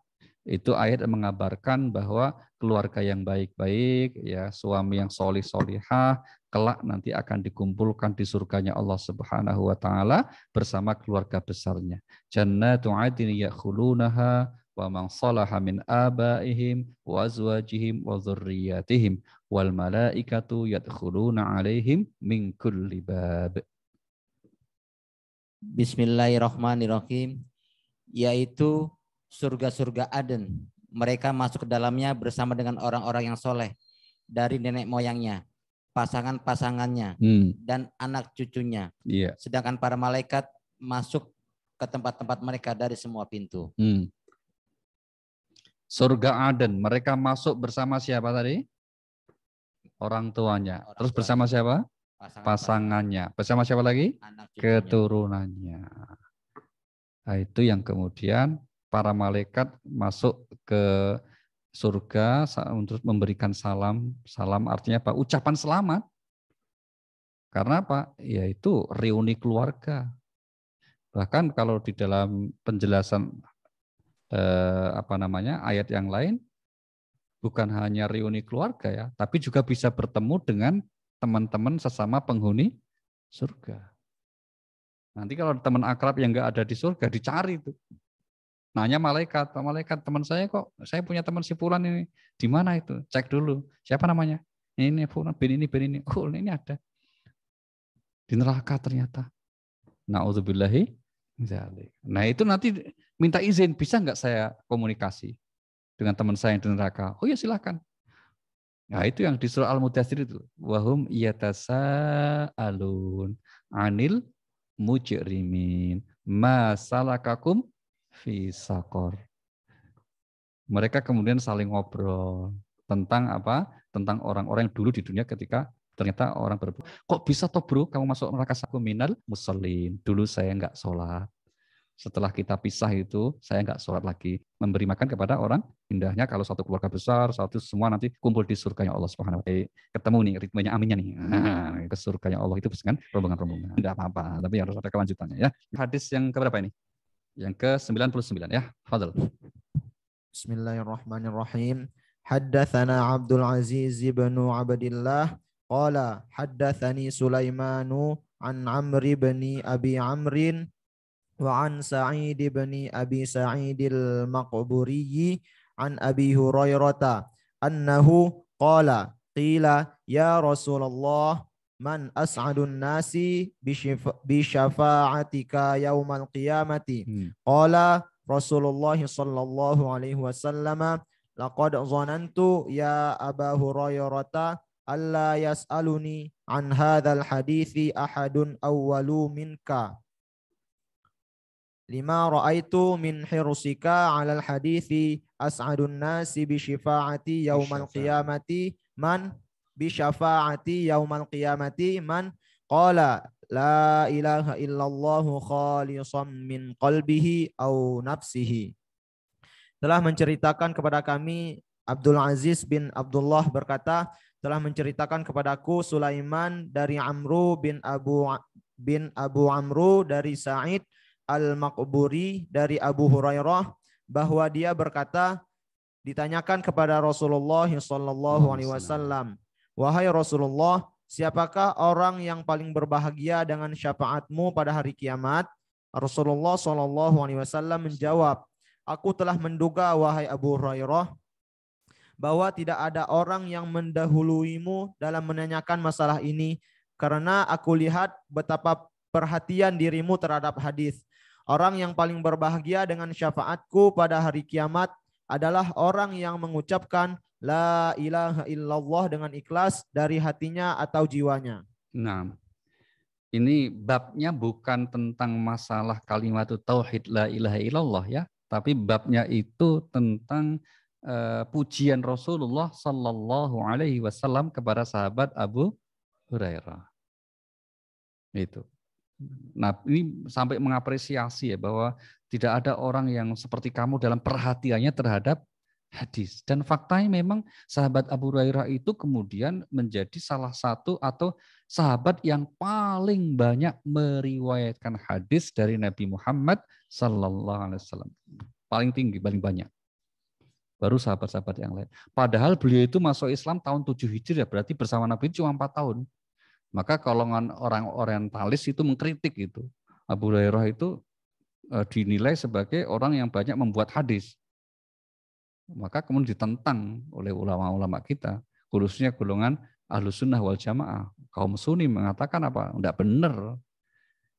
S1: Itu ayat yang mengabarkan bahwa keluarga yang baik-baik, ya suami yang solih solihah, kelak nanti akan dikumpulkan di surganya Allah Subhanahu wa taala bersama keluarga besarnya. Jannatu 'adnin yadkhulunaha wa man salaha min abaihim wa azwajihim wa dzurriyyatihim wal malaikatu yadkhuluna 'alaihim min kulli bab.
S3: Bismillahirrahmanirrahim. Yaitu surga-surga Aden. Mereka masuk ke dalamnya bersama dengan orang-orang yang soleh dari nenek moyangnya, pasangan-pasangannya, dan anak cucunya.
S1: Yeah.
S3: Sedangkan para malaikat masuk ke tempat-tempat mereka dari semua pintu.
S1: Surga Aden, mereka masuk bersama siapa tadi? Orang tuanya. Terus bersama siapa? Pasangannya. Bersama siapa lagi? Keturunannya. Nah, itu yang kemudian para malaikat masuk ke surga untuk memberikan salam. Salam artinya apa? Ucapan selamat. Karena apa? Yaitu reuni keluarga. Bahkan kalau di dalam penjelasan ayat yang lain, bukan hanya reuni keluarga ya, tapi juga bisa bertemu dengan teman-teman sesama penghuni surga. Nanti kalau teman akrab yang nggak ada di surga dicari tuh. Nanya malaikat, Pak malaikat teman saya kok, saya punya teman si Fulan ini, di mana itu? Cek dulu, siapa namanya? Ini Fulan, bin ini. Oh ini ada. Di neraka ternyata. Na'udzubillahi. Nah itu nanti minta izin, bisa nggak saya komunikasi dengan teman saya yang di neraka? Oh ya silakan. Nah itu yang di surah Al-Mudaththir itu. Wahum yatasa'alun anil mujrimin ma salakakum fi saqor. Mereka kemudian saling ngobrol tentang apa? Tentang orang-orang yang dulu di dunia ketika ternyata orang berbuat. Kok bisa toh bro kamu masuk neraka? Aku minal musallin. Dulu saya enggak sholat. Setelah kita pisah itu saya enggak sholat lagi. Memberi makan kepada orang. Indahnya kalau satu keluarga besar, satu semua nanti kumpul di surganya Allah Subhanahu wa taala. Ketemu nih ritmenya aminnya nih. Ke surganya Allah itu dengan rombongan-rombongan. Enggak apa-apa, tapi harus ada kelanjutannya ya. Hadis yang keberapa ini? Yang ke-99 ya. Fadhil.
S5: Bismillahirrahmanirrahim. Haddatsana Abdul Aziz bin Abdillah qala haddatsani Sulaimanu an Amr bin Abi Amrin wa an Sa'id bin Abi Sa'id al-Maqburi an Abi Hurairah annahu qala qila ya Rasulullah man as'adun nasi bi syafa'atika yaumal qiyamati qala Rasulullah sallallahu alaihi wasallam laqad zanantu ya Aba Hurairah alla yas'aluni an hadzal hadithi ahadun awwalu minka lima ra'aitu min hirsika 'alal hadithi as'adun nasi bi syafa'ati yaumal qiyamati man bi syafa'ati yaumal qiyamati man qala la ilaha illallah khalisam min qalbihi au nafsihi. Telah menceritakan kepada kami Abdul Aziz bin Abdullah berkata, telah menceritakan kepadaku Sulaiman dari Amru bin Abu Amru dari Sa'id al-Maqburi dari Abu Hurairah bahwa dia berkata, ditanyakan kepada Rasulullah sallallahu alaihi wasallam, wahai Rasulullah, siapakah orang yang paling berbahagia dengan syafaatmu pada hari kiamat? Rasulullah sallallahu alaihi wasallam menjawab, aku telah menduga wahai Abu Hurairah bahwa tidak ada orang yang mendahuluimu dalam menanyakan masalah ini karena aku lihat betapa perhatian dirimu terhadap hadis. Orang yang paling berbahagia dengan syafaatku pada hari kiamat adalah orang yang mengucapkan la ilaha illallah dengan ikhlas dari hatinya atau jiwanya.
S1: Nah, ini babnya bukan tentang masalah kalimat tauhid la ilaha illallah ya, tapi babnya itu tentang pujian Rasulullah sallallahu alaihi wasallam kepada sahabat Abu Hurairah. Itu. Nah, ini sampai mengapresiasi ya bahwa tidak ada orang yang seperti kamu dalam perhatiannya terhadap hadis. Dan faktanya memang sahabat Abu Hurairah itu kemudian menjadi salah satu atau sahabat yang paling banyak meriwayatkan hadis dari Nabi Muhammad sallallahu alaihi wasallam. Paling tinggi, paling banyak. Baru sahabat-sahabat yang lain. Padahal beliau itu masuk Islam tahun 7 Hijriah, berarti bersama Nabi cuma 4 tahun. Maka golongan orang orientalis itu mengkritik itu. Abu Hurairah itu dinilai sebagai orang yang banyak membuat hadis. Maka kemudian ditentang oleh ulama-ulama kita, khususnya golongan Ahlus Sunnah wal Jamaah. Kaum Sunni mengatakan apa? Enggak benar.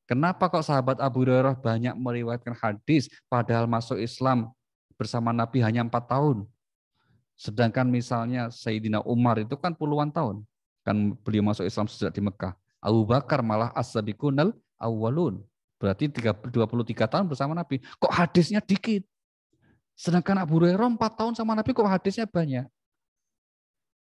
S1: Kenapa kok sahabat Abu Hurairah banyak meriwayatkan hadis padahal masuk Islam bersama Nabi hanya 4 tahun. Sedangkan misalnya Sayyidina Umar itu kan puluhan tahun. Kan beliau masuk Islam sejak di Mekah. Abu Bakar malah as-sabiqunal awwalun. Berarti 23 tahun bersama Nabi. Kok hadisnya dikit? Sedangkan Abu Hurairah 4 tahun sama Nabi kok hadisnya banyak?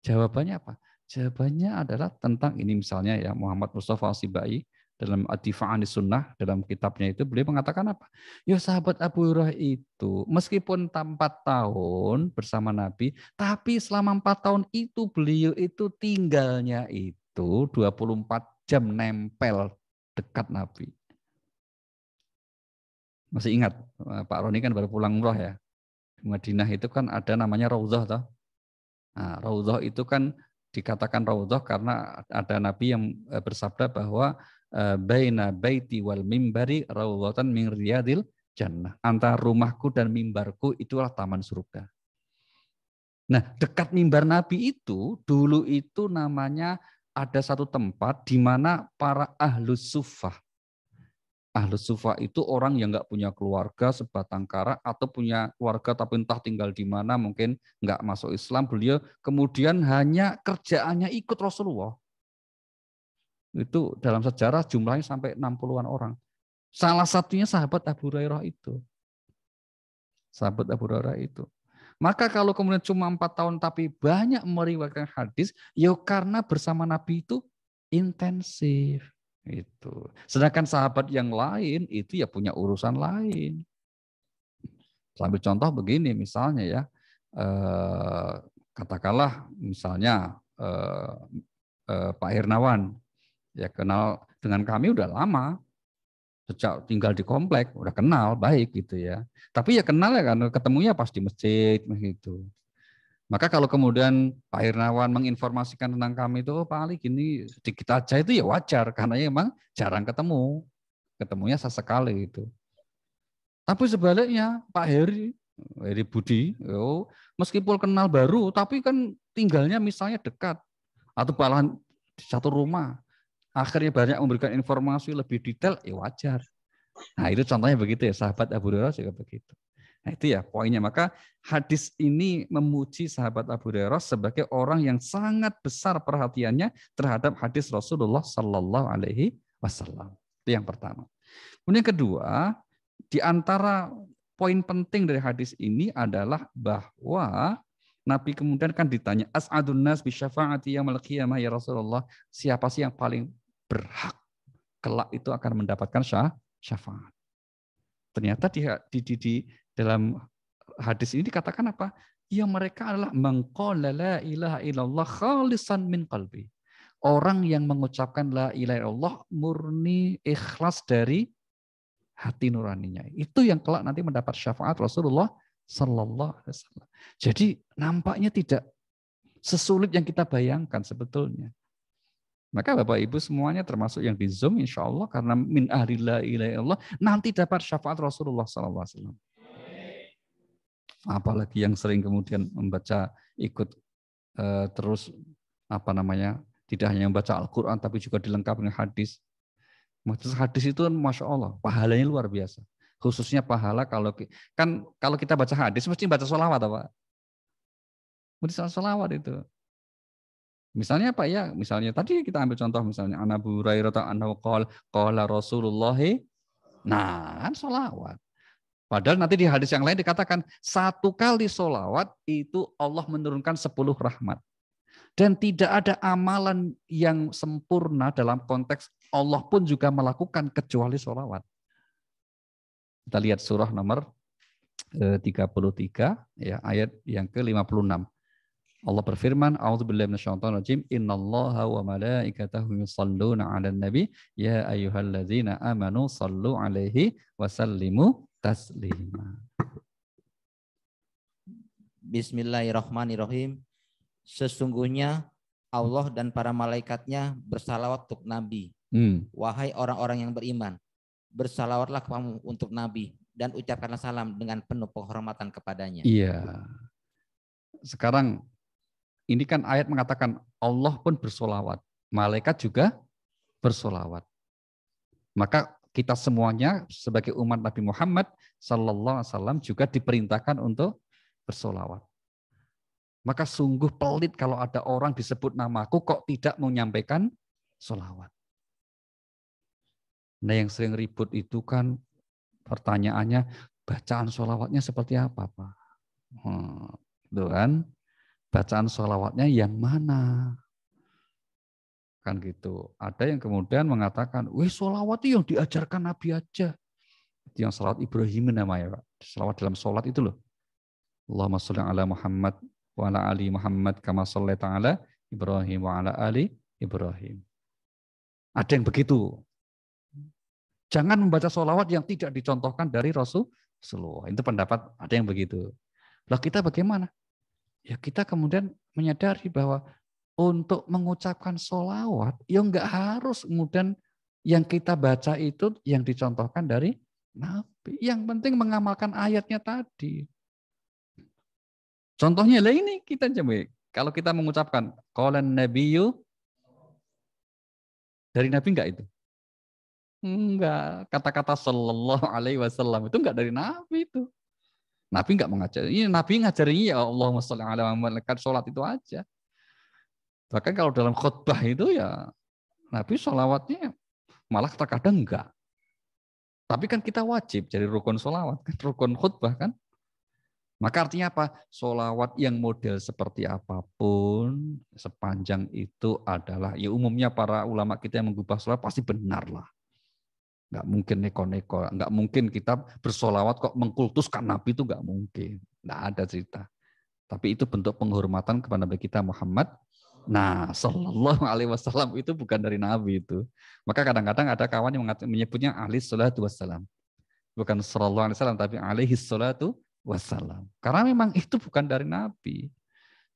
S1: Jawabannya apa? Jawabannya adalah tentang ini misalnya ya Muhammad Mustafa Sibai dalam Ad-Difa' Anis Sunnah, dalam kitabnya itu beliau mengatakan apa? Ya sahabat Abu Hurairah itu meskipun 4 tahun bersama Nabi, tapi selama 4 tahun itu beliau itu tinggalnya itu 24 jam nempel dekat Nabi. Masih ingat Pak Roni kan baru pulang umrah ya. Di Madinah itu kan ada namanya Raudhah toh. Nah, Raudhah itu kan dikatakan Raudhah karena ada Nabi yang bersabda bahwa baina baiti wal mimbari raudhatan min riyadil jannah. Antara rumahku dan mimbarku itulah taman surga. Nah, dekat mimbar Nabi itu dulu itu namanya ada satu tempat di mana para ahlus suffah. Ahlus suffah itu orang yang nggak punya keluarga sebatang kara atau punya keluarga tapi entah tinggal di mana, mungkin nggak masuk Islam. Beliau kemudian hanya kerjaannya ikut Rasulullah. Itu dalam sejarah jumlahnya sampai 60-an orang. Salah satunya sahabat Abu Hurairah itu. Sahabat Abu Hurairah itu. Maka kalau kemudian cuma 4 tahun tapi banyak meriwayatkan hadis, ya karena bersama Nabi itu intensif. Itu. Sedangkan sahabat yang lain itu ya punya urusan lain. Sambil contoh begini misalnya ya, katakanlah misalnya Pak Hernawan, ya kenal dengan kami udah lama, sejak tinggal di komplek udah kenal baik gitu ya. Tapi ya kenal ya kan ketemunya pas di masjid gitu. Maka kalau kemudian Pak Hernawan menginformasikan tentang kami itu, Pak Ali gini sedikit aja itu ya wajar karena ya emang jarang ketemu, ketemunya sesekali itu. Tapi sebaliknya Pak Heri Budi, meskipun kenal baru, tapi kan tinggalnya misalnya dekat atau bahkan di satu rumah. Akhirnya banyak memberikan informasi lebih detail, ya wajar. Nah itu contohnya begitu ya, sahabat Abu Hurairah juga begitu. Nah itu ya poinnya. Maka hadis ini memuji sahabat Abu Hurairah sebagai orang yang sangat besar perhatiannya terhadap hadis Rasulullah Sallallahu Alaihi Wasallam. Itu yang pertama. Kemudian yang kedua, di antara poin penting dari hadis ini adalah bahwa Nabi kemudian kan ditanya, as'adun nas bi syafaati yaumil qiyamah ya Rasulullah, siapa sih yang paling berhak kelak itu akan mendapatkan syafaat. Ternyata di dalam hadis ini dikatakan apa? Ya mereka adalah mengqala la ilaha illallah khalisan min qalbi. Orang yang mengucapkan la ilaha illallah murni ikhlas dari hati nuraninya. Itu yang kelak nanti mendapat syafaat Rasulullah sallallahu alaihi wasallam. Jadi nampaknya tidak sesulit yang kita bayangkan sebetulnya. Maka Bapak Ibu semuanya termasuk yang di Zoom insya Allah karena min ahli la ilaha illallah nanti dapat syafaat Rasulullah sallallahu alaihi wasallam. Apalagi yang sering kemudian membaca ikut terus tidak hanya membaca Al-Qur'an tapi juga dilengkapi dengan hadis. Hadis itu Masya Allah pahalanya luar biasa. Khususnya pahala kalau kita baca hadis mesti baca sholawat Pak. Mesti sholawat itu. Misalnya apa ya? Misalnya tadi kita ambil contoh misalnya Abu Hurairah anhu qala Rasulullah. Nah, kan sholawat. Padahal nanti di hadis yang lain dikatakan 1 kali sholawat itu Allah menurunkan 10 rahmat. Dan tidak ada amalan yang sempurna dalam konteks Allah pun juga melakukan kecuali sholawat. Kita lihat surah nomor 33 ya, ayat yang ke-56. Allah berfirman, A'udzubillahi minasyaitonirrajim, innallaha wa malaikatahu yusholluna 'alan nabi, ya ayyuhalladzina amanu shallu 'alaihi wa sallimu taslima.
S3: Bismillahirrahmanirrahim. Sesungguhnya Allah dan para malaikatnya bersalawat untuk Nabi. Wahai orang-orang yang beriman, bersalawatlah kamu untuk Nabi dan ucapkanlah salam dengan penuh penghormatan kepadanya.
S1: Iya. Sekarang ini kan ayat mengatakan Allah pun bersolawat, malaikat juga bersolawat. Maka kita semuanya sebagai umat Nabi Muhammad sallallahu alaihi wasallam juga diperintahkan untuk bersolawat. Maka sungguh pelit kalau ada orang disebut namaku kok tidak menyampaikan solawat. Nah yang sering ribut itu kan pertanyaannya bacaan solawatnya seperti apa Pak? Itu kan? Bacaan sholawatnya yang mana? Kan gitu. Ada yang kemudian mengatakan, wih sholawat itu yang diajarkan Nabi aja. Itu yang sholawat Ibrahim namanya Pak. Sholawat dalam sholat itu loh. Allahumma sholli ala Muhammad wa ala ali Muhammad kama shollaita ala Ibrahim wa ala ali Ibrahim. Ada yang begitu. Jangan membaca sholawat yang tidak dicontohkan dari Rasulullah. Itu pendapat ada yang begitu. Lah kita bagaimana? Ya kita kemudian menyadari bahwa untuk mengucapkan sholawat, ya enggak harus kemudian yang kita baca itu yang dicontohkan dari Nabi. Yang penting mengamalkan ayatnya tadi. Contohnya lah ini kita coba. Kalau kita mengucapkan qalan nabiyyu, dari Nabi enggak itu? Enggak. Kata-kata sallallahu alaihi wasallam itu enggak dari Nabi itu. Nabi enggak mengajari. Ini Nabi ngajari ya Allahumma sholli ala Muhammad, sholat itu aja. Bahkan kalau dalam khutbah itu ya Nabi sholawatnya malah terkadang enggak. Tapi kan kita wajib jadi rukun sholawat, kan rukun khutbah kan. Maka artinya apa? Sholawat yang model seperti apapun sepanjang itu adalah ya umumnya para ulama kita yang menggubah sholawat pasti benar lah. Nggak mungkin neko-neko, nggak mungkin kita bersolawat kok mengkultuskan Nabi itu nggak mungkin, nggak ada cerita. Tapi itu bentuk penghormatan kepada Nabi kita Muhammad. Nah, Sallallahu Alaihi Wasallam itu bukan dari Nabi itu. Maka kadang-kadang ada kawan yang menyebutnya alaihi salatu wassalam, bukan Sallallahu Alaihi Wasallam tapi alaihi salatu wassalam. Karena memang itu bukan dari Nabi.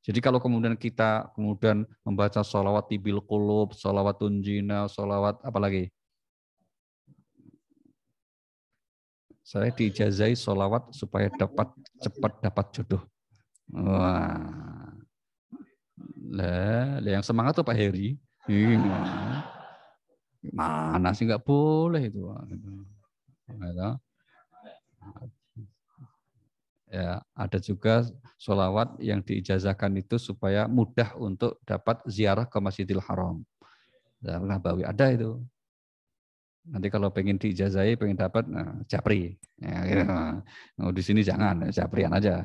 S1: Jadi kalau kemudian kita membaca sholawat tibil qulub, sholawat tunjina, sholawat apalagi? Saya diijazai sholawat supaya cepat dapat jodoh. Wah, lah yang semangat tuh Pak Heri. Mana sih nggak boleh itu. Ya, ada juga sholawat yang diijazahkan itu supaya mudah untuk dapat ziarah ke Masjidil Haram. Nabawi ada itu. Nanti kalau pengen diijazai, pengen dapat japri, ya, gitu. Di sini jangan japrian aja,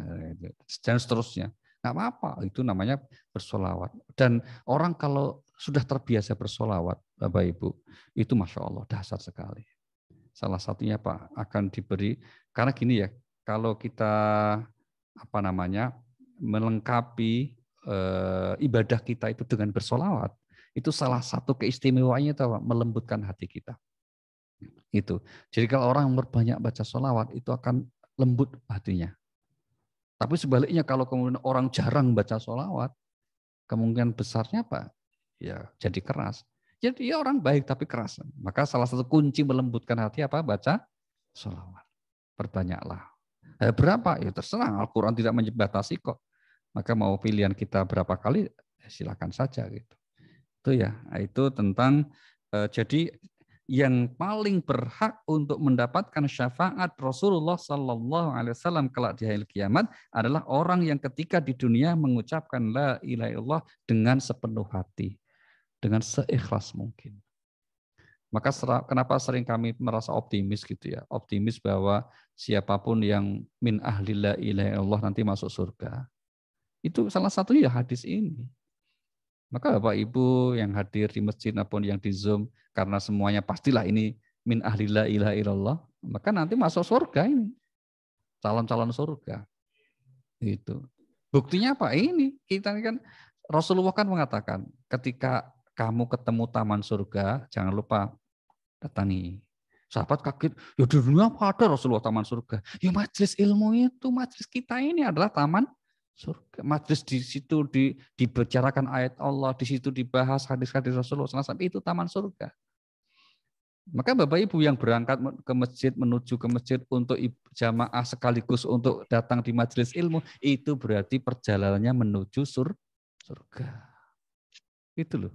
S1: dan seterusnya. Nggak apa-apa, itu namanya bersolawat. Dan orang kalau sudah terbiasa bersolawat, Bapak Ibu, itu masya Allah dahsyat sekali. Salah satunya Pak akan diberi, karena gini ya, kalau kita melengkapi ibadah kita itu dengan bersolawat, itu salah satu keistimewaannya itu melembutkan hati kita. Itu. Jadi kalau orang berbanyak baca sholawat itu akan lembut hatinya. Tapi sebaliknya kalau kemudian orang jarang baca sholawat, kemungkinan besarnya apa? Ya jadi keras. Jadi ya orang baik tapi keras. Maka salah satu kunci melembutkan hati apa? Baca sholawat. Perbanyaklah. Berapa? Ya terserah. Al-Quran tidak membatasi kok. Maka mau pilihan kita berapa kali, silakan saja gitu. Itu ya. Itu tentang jadi yang paling berhak untuk mendapatkan syafaat Rasulullah Sallallahu Alaihi Wasallam kelak di hari kiamat adalah orang yang ketika di dunia mengucapkan la ilaha illallah dengan sepenuh hati, dengan seikhlas mungkin. Maka kenapa sering kami merasa optimis gitu ya, optimis bahwa siapapun yang min ahli la ilaha illallah nanti masuk surga. Itu salah satunya hadis ini. Maka Bapak Ibu yang hadir di masjid maupun yang di Zoom, karena semuanya pastilah ini min ahli la ilaha illallah, maka nanti masuk surga ini. Calon-calon surga. Itu. Buktinya apa? Ini kita kan Rasulullah kan mengatakan, ketika kamu ketemu taman surga, jangan lupa datangi. Sahabat kaget, ya di dunia apa ada Rasulullah taman surga? Ya majelis ilmu itu, majelis kita ini adalah taman surga. Majelis di situ dibicarakan ayat Allah, di situ dibahas hadis-hadis Rasulullah SAW, itu taman surga. Maka Bapak Ibu yang berangkat ke masjid, menuju ke masjid untuk jamaah sekaligus untuk datang di majelis ilmu, itu berarti perjalanannya menuju surga. Itu loh.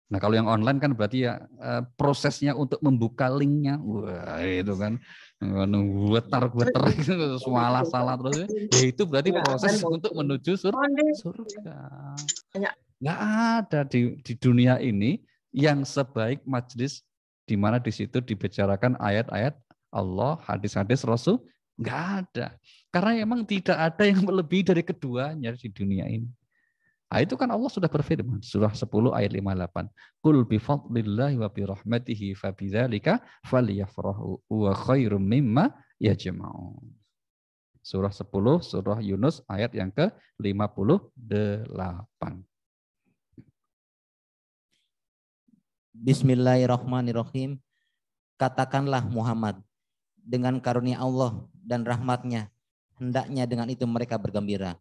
S1: Nah kalau yang online kan berarti ya prosesnya untuk membuka linknya, wah itu kan getar-getar salah terus, ya itu berarti proses untuk menuju surga. Nggak ada di dunia ini yang sebaik majelis di mana di situ dibicarakan ayat-ayat Allah, hadis-hadis Rasul, nggak ada. Karena memang tidak ada yang melebihi dari keduanya di dunia ini. Nah, itu kan Allah sudah berfirman, surah 10 ayat 58. Qul bi fadlillahi wa bi rahmatihi fa bidzalika falyafrahu wa khairum mimma yajma'un. Surah 10, surah Yunus ayat yang ke-58.
S3: Bismillahirrahmanirrahim. Katakanlah Muhammad, dengan karunia Allah dan rahmatnya, hendaknya dengan itu mereka bergembira.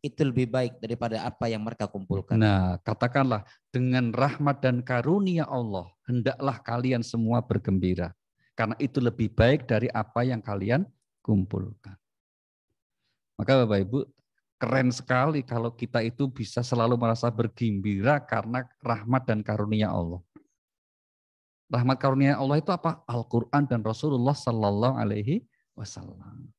S3: Itu lebih baik daripada apa yang mereka kumpulkan.
S1: Nah, katakanlah dengan rahmat dan karunia Allah, hendaklah kalian semua bergembira. Karena itu lebih baik dari apa yang kalian kumpulkan. Maka Bapak Ibu, keren sekali kalau kita itu bisa selalu merasa bergembira karena rahmat dan karunia Allah. Rahmat karunia Allah itu apa? Al-Quran dan Rasulullah Sallallahu Alaihi Wasallam.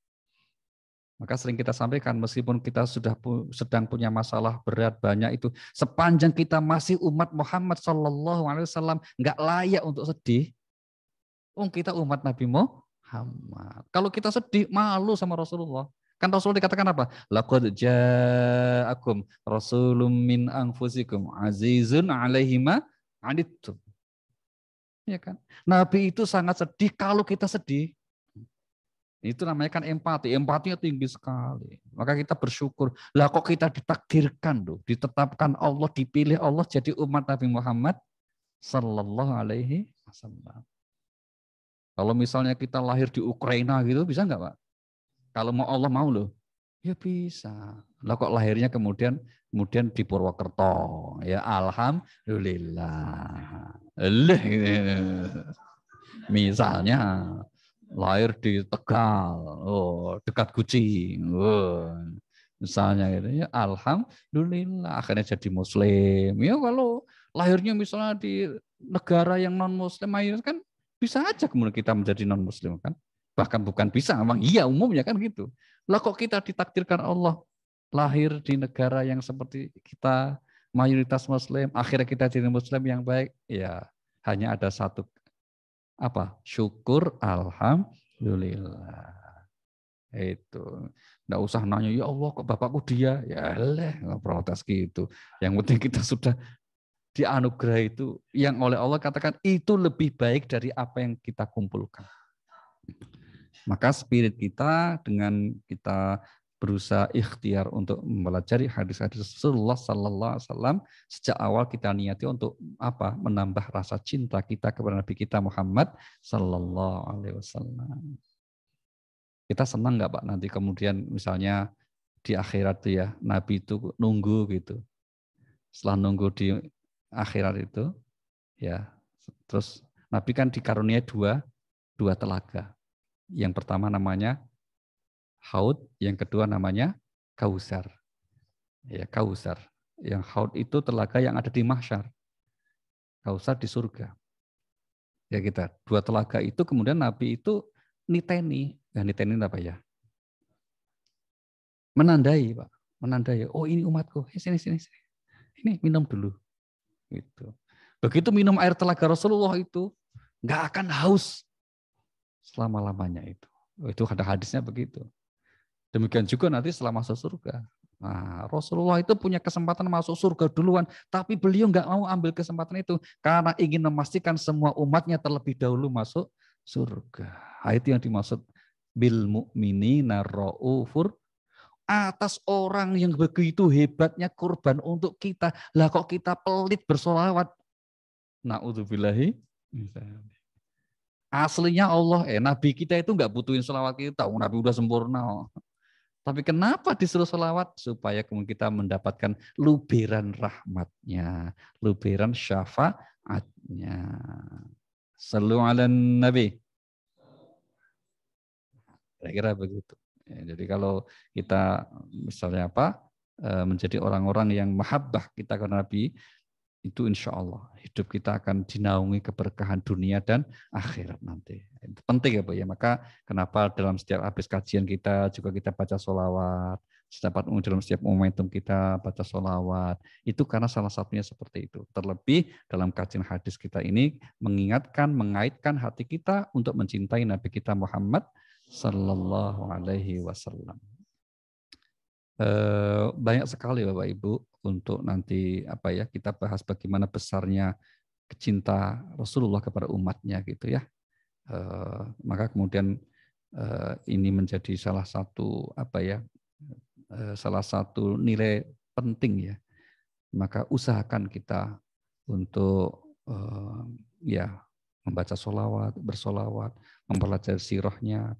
S1: Maka sering kita sampaikan, meskipun kita sudah sedang punya masalah berat banyak itu, sepanjang kita masih umat Muhammad Sallallahu Alaihi Wasallam, nggak layak untuk sedih. Kita umat Nabi Muhammad. Kalau kita sedih, malu sama Rasulullah. Kan Rasulullah dikatakan apa? Laqad ja'akum rasulun min anfusikum azizun 'alaihi ma 'anittum. Ya kan? Nabi itu sangat sedih kalau kita sedih. Itu namanya kan empati. Empatinya tinggi sekali. Maka kita bersyukur. Lah kok kita ditakdirkan loh, ditetapkan Allah, dipilih Allah jadi umat Nabi Muhammad Sallallahu Alaihi Wasallam. Kalau misalnya kita lahir di Ukraina gitu, bisa nggak Pak? Kalau mau Allah mau loh. Ya bisa. Lah kok lahirnya kemudian di Purwokerto. Ya alhamdulillah. Misalnya lahir di Tegal, dekat Guci, misalnya gitu ya, alhamdulillah akhirnya jadi Muslim. Ya kalau lahirnya misalnya di negara yang non Muslim, kan bisa aja kemudian kita menjadi non Muslim kan, bahkan bukan bisa, memang iya umumnya kan gitu. Lah kok kita ditakdirkan Allah lahir di negara yang seperti kita mayoritas Muslim, akhirnya kita jadi Muslim yang baik, ya hanya ada satu syukur, alhamdulillah. Itu nggak usah nanya, ya Allah kok bapakku dia, ya nggak protes gitu. Yang penting kita sudah dianugerah itu yang oleh Allah katakan itu lebih baik dari apa yang kita kumpulkan. Maka spirit kita dengan kita berusaha ikhtiar untuk mempelajari hadis-hadis Rasulullah Sallallahu Alaihi Wasallam, sejak awal kita niati untuk menambah rasa cinta kita kepada Nabi kita Muhammad Sallallahu Alaihi Wasallam. Kita senang nggak Pak nanti kemudian misalnya di akhirat tuh ya Nabi itu nunggu gitu, setelah nunggu di akhirat itu ya terus Nabi kan dikaruniai dua telaga. Yang pertama namanya Haud, yang kedua namanya Kausar. Ya, Kausar. Yang Haud itu telaga yang ada di mahsyar. Kausar di surga. Ya kita, dua telaga itu kemudian Nabi itu niteni. Ya, niteni apa ya? Menandai, Pak. Menandai. Oh, ini umatku. Sini. Ini minum dulu. Gitu. Begitu minum air telaga Rasulullah itu nggak akan haus selama-lamanya itu. Itu ada hadisnya begitu. Demikian juga nanti setelah masuk surga. Nah, Rasulullah itu punya kesempatan masuk surga duluan, tapi beliau nggak mau ambil kesempatan itu karena ingin memastikan semua umatnya terlebih dahulu masuk surga. Nah, itu yang dimaksud bil mu'minina raufur, atas orang yang begitu hebatnya kurban untuk kita. Lah kok kita pelit bersolawat? Na'udzubillahi. Aslinya Allah, Nabi kita itu nggak butuhin solawat kita, Nabi udah sempurna. Tapi kenapa disuruh sholawat? Supaya kemudian kita mendapatkan luberan rahmatnya, luberan syafaatnya. Sallu ala Nabi. Kira-kira begitu. Ya, jadi kalau kita misalnya menjadi orang-orang yang mahabbah kita ke Nabi, itu insya Allah hidup kita akan dinaungi keberkahan dunia dan akhirat nanti. Itu penting ya Pak ya. Maka kenapa dalam setiap habis kajian kita juga kita baca sholawat, dalam setiap momentum kita baca sholawat, itu karena salah satunya seperti itu. Terlebih dalam kajian hadis kita ini mengingatkan, mengaitkan hati kita untuk mencintai Nabi kita Muhammad Sallallahu Alaihi Wasallam. Banyak sekali Bapak Ibu untuk nanti kita bahas bagaimana besarnya cinta Rasulullah kepada umatnya gitu ya. Maka kemudian ini menjadi salah satu salah satu nilai penting ya. Maka usahakan kita untuk membaca sholawat, bersolawat, mempelajari sirahnya,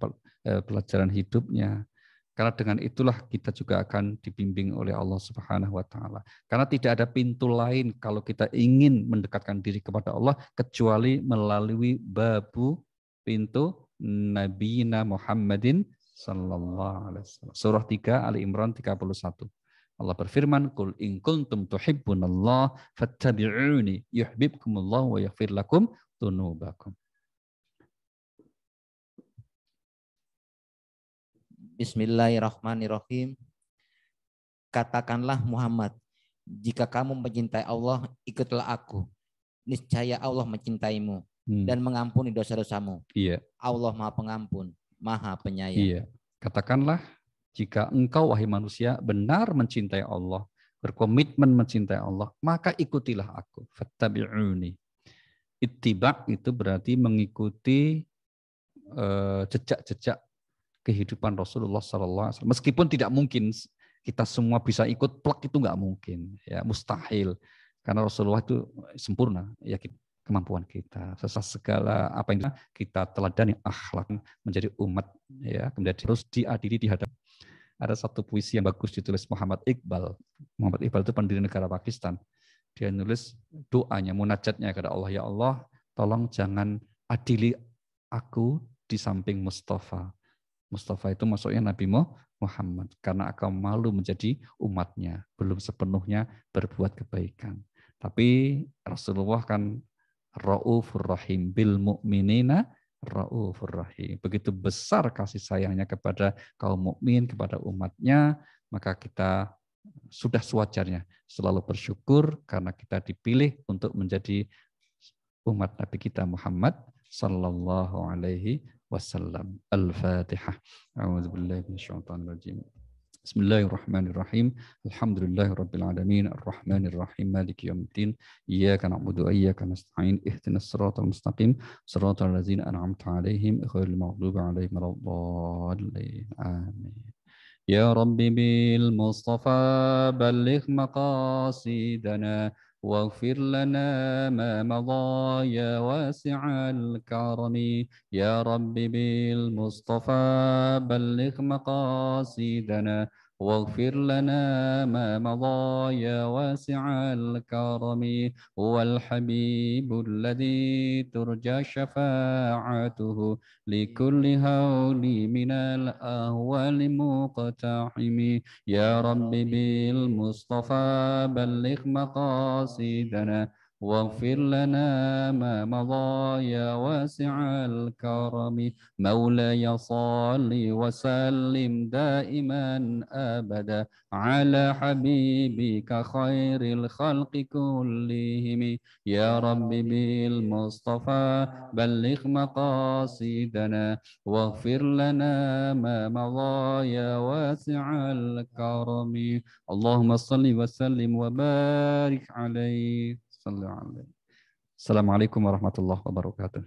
S1: pelajaran hidupnya. Karena dengan itulah kita juga akan dibimbing oleh Allah Subhanahu wa taala. Karena tidak ada pintu lain kalau kita ingin mendekatkan diri kepada Allah kecuali melalui pintu Nabi Muhammadin sallallahu alaihi wasallam. Surah 3 Ali Imran 31. Allah berfirman, "Qul in kuntum tuhibbunallah fattabi'uni yuhibbukumullah wa yaghfir lakum dzunubakum."
S3: Bismillahirrahmanirrahim. Katakanlah Muhammad, jika kamu mencintai Allah, ikutlah aku. Niscaya Allah mencintaimu dan mengampuni dosa-dosamu.
S1: Iya.
S3: Allah Maha Pengampun, Maha Penyayang.
S1: Iya. Katakanlah, jika engkau wahai manusia benar mencintai Allah, berkomitmen mencintai Allah, maka ikutilah aku. Fattabi'uni. Ittiba' itu berarti mengikuti jejak-jejak kehidupan Rasulullah SAW. Meskipun tidak mungkin kita semua bisa ikut plak, itu nggak mungkin, ya mustahil. Karena Rasulullah itu sempurna, ya kemampuan kita, segala apa yang kita teladani akhlak menjadi umat, ya kemudian terus diadili di hadapan. Ada satu puisi yang bagus ditulis Muhammad Iqbal. Muhammad Iqbal itu pendiri negara Pakistan. Dia nulis doanya, munajatnya kepada Allah, ya Allah, tolong jangan adili aku di samping Mustafa. Mustafa itu maksudnya Nabi Muhammad, karena aku malu menjadi umatnya, belum sepenuhnya berbuat kebaikan. Tapi Rasulullah kan Raufur Rahim, bil mu'minina Raufur Rahim. Begitu besar kasih sayangnya kepada kaum mukmin, kepada umatnya, maka kita sudah sewajarnya selalu bersyukur karena kita dipilih untuk menjadi umat Nabi kita Muhammad sallallahu alaihi wasallam. Al-Fatihah. A'udzu billahi minasyaitonir rajim. Bismillahirrahmanirrahim. Alhamdulillahirabbil alamin, arrahmanir rahim, maliki yaumiddin. Iyyaka na'budu wa iyyaka nasta'in. Ihdinas siratal mustaqim, siratal ladzina an'amta 'alaihim ghairil maghdubi 'alaihim waladdallin. Amin. Ya Rabbi bil Mustafa balligh maqasidana واغفر لنا ما مضى يا واسع الكرم يا رب بالمصطفى بلغ مقاصدنا واغفر لنا ما مضى يا واسع الكرم هو الحبيب الذي ترجى شفاعته لكل هول من الأهوال مقتحم يا رب بالمصطفى بلغ مقاصدنا واغفر لنا ما مضى يا واسع الكرم مولاي صل وسلم دائما أبدا على حبيبك خير الخلق كلهم يا رب بالمصطفى بلغ مقاصدنا واغفر لنا ما مضى يا واسع الكرم اللهم صل وسلم وبارك عليه صلى الله عليه. Assalamualaikum warahmatullahi wabarakatuh.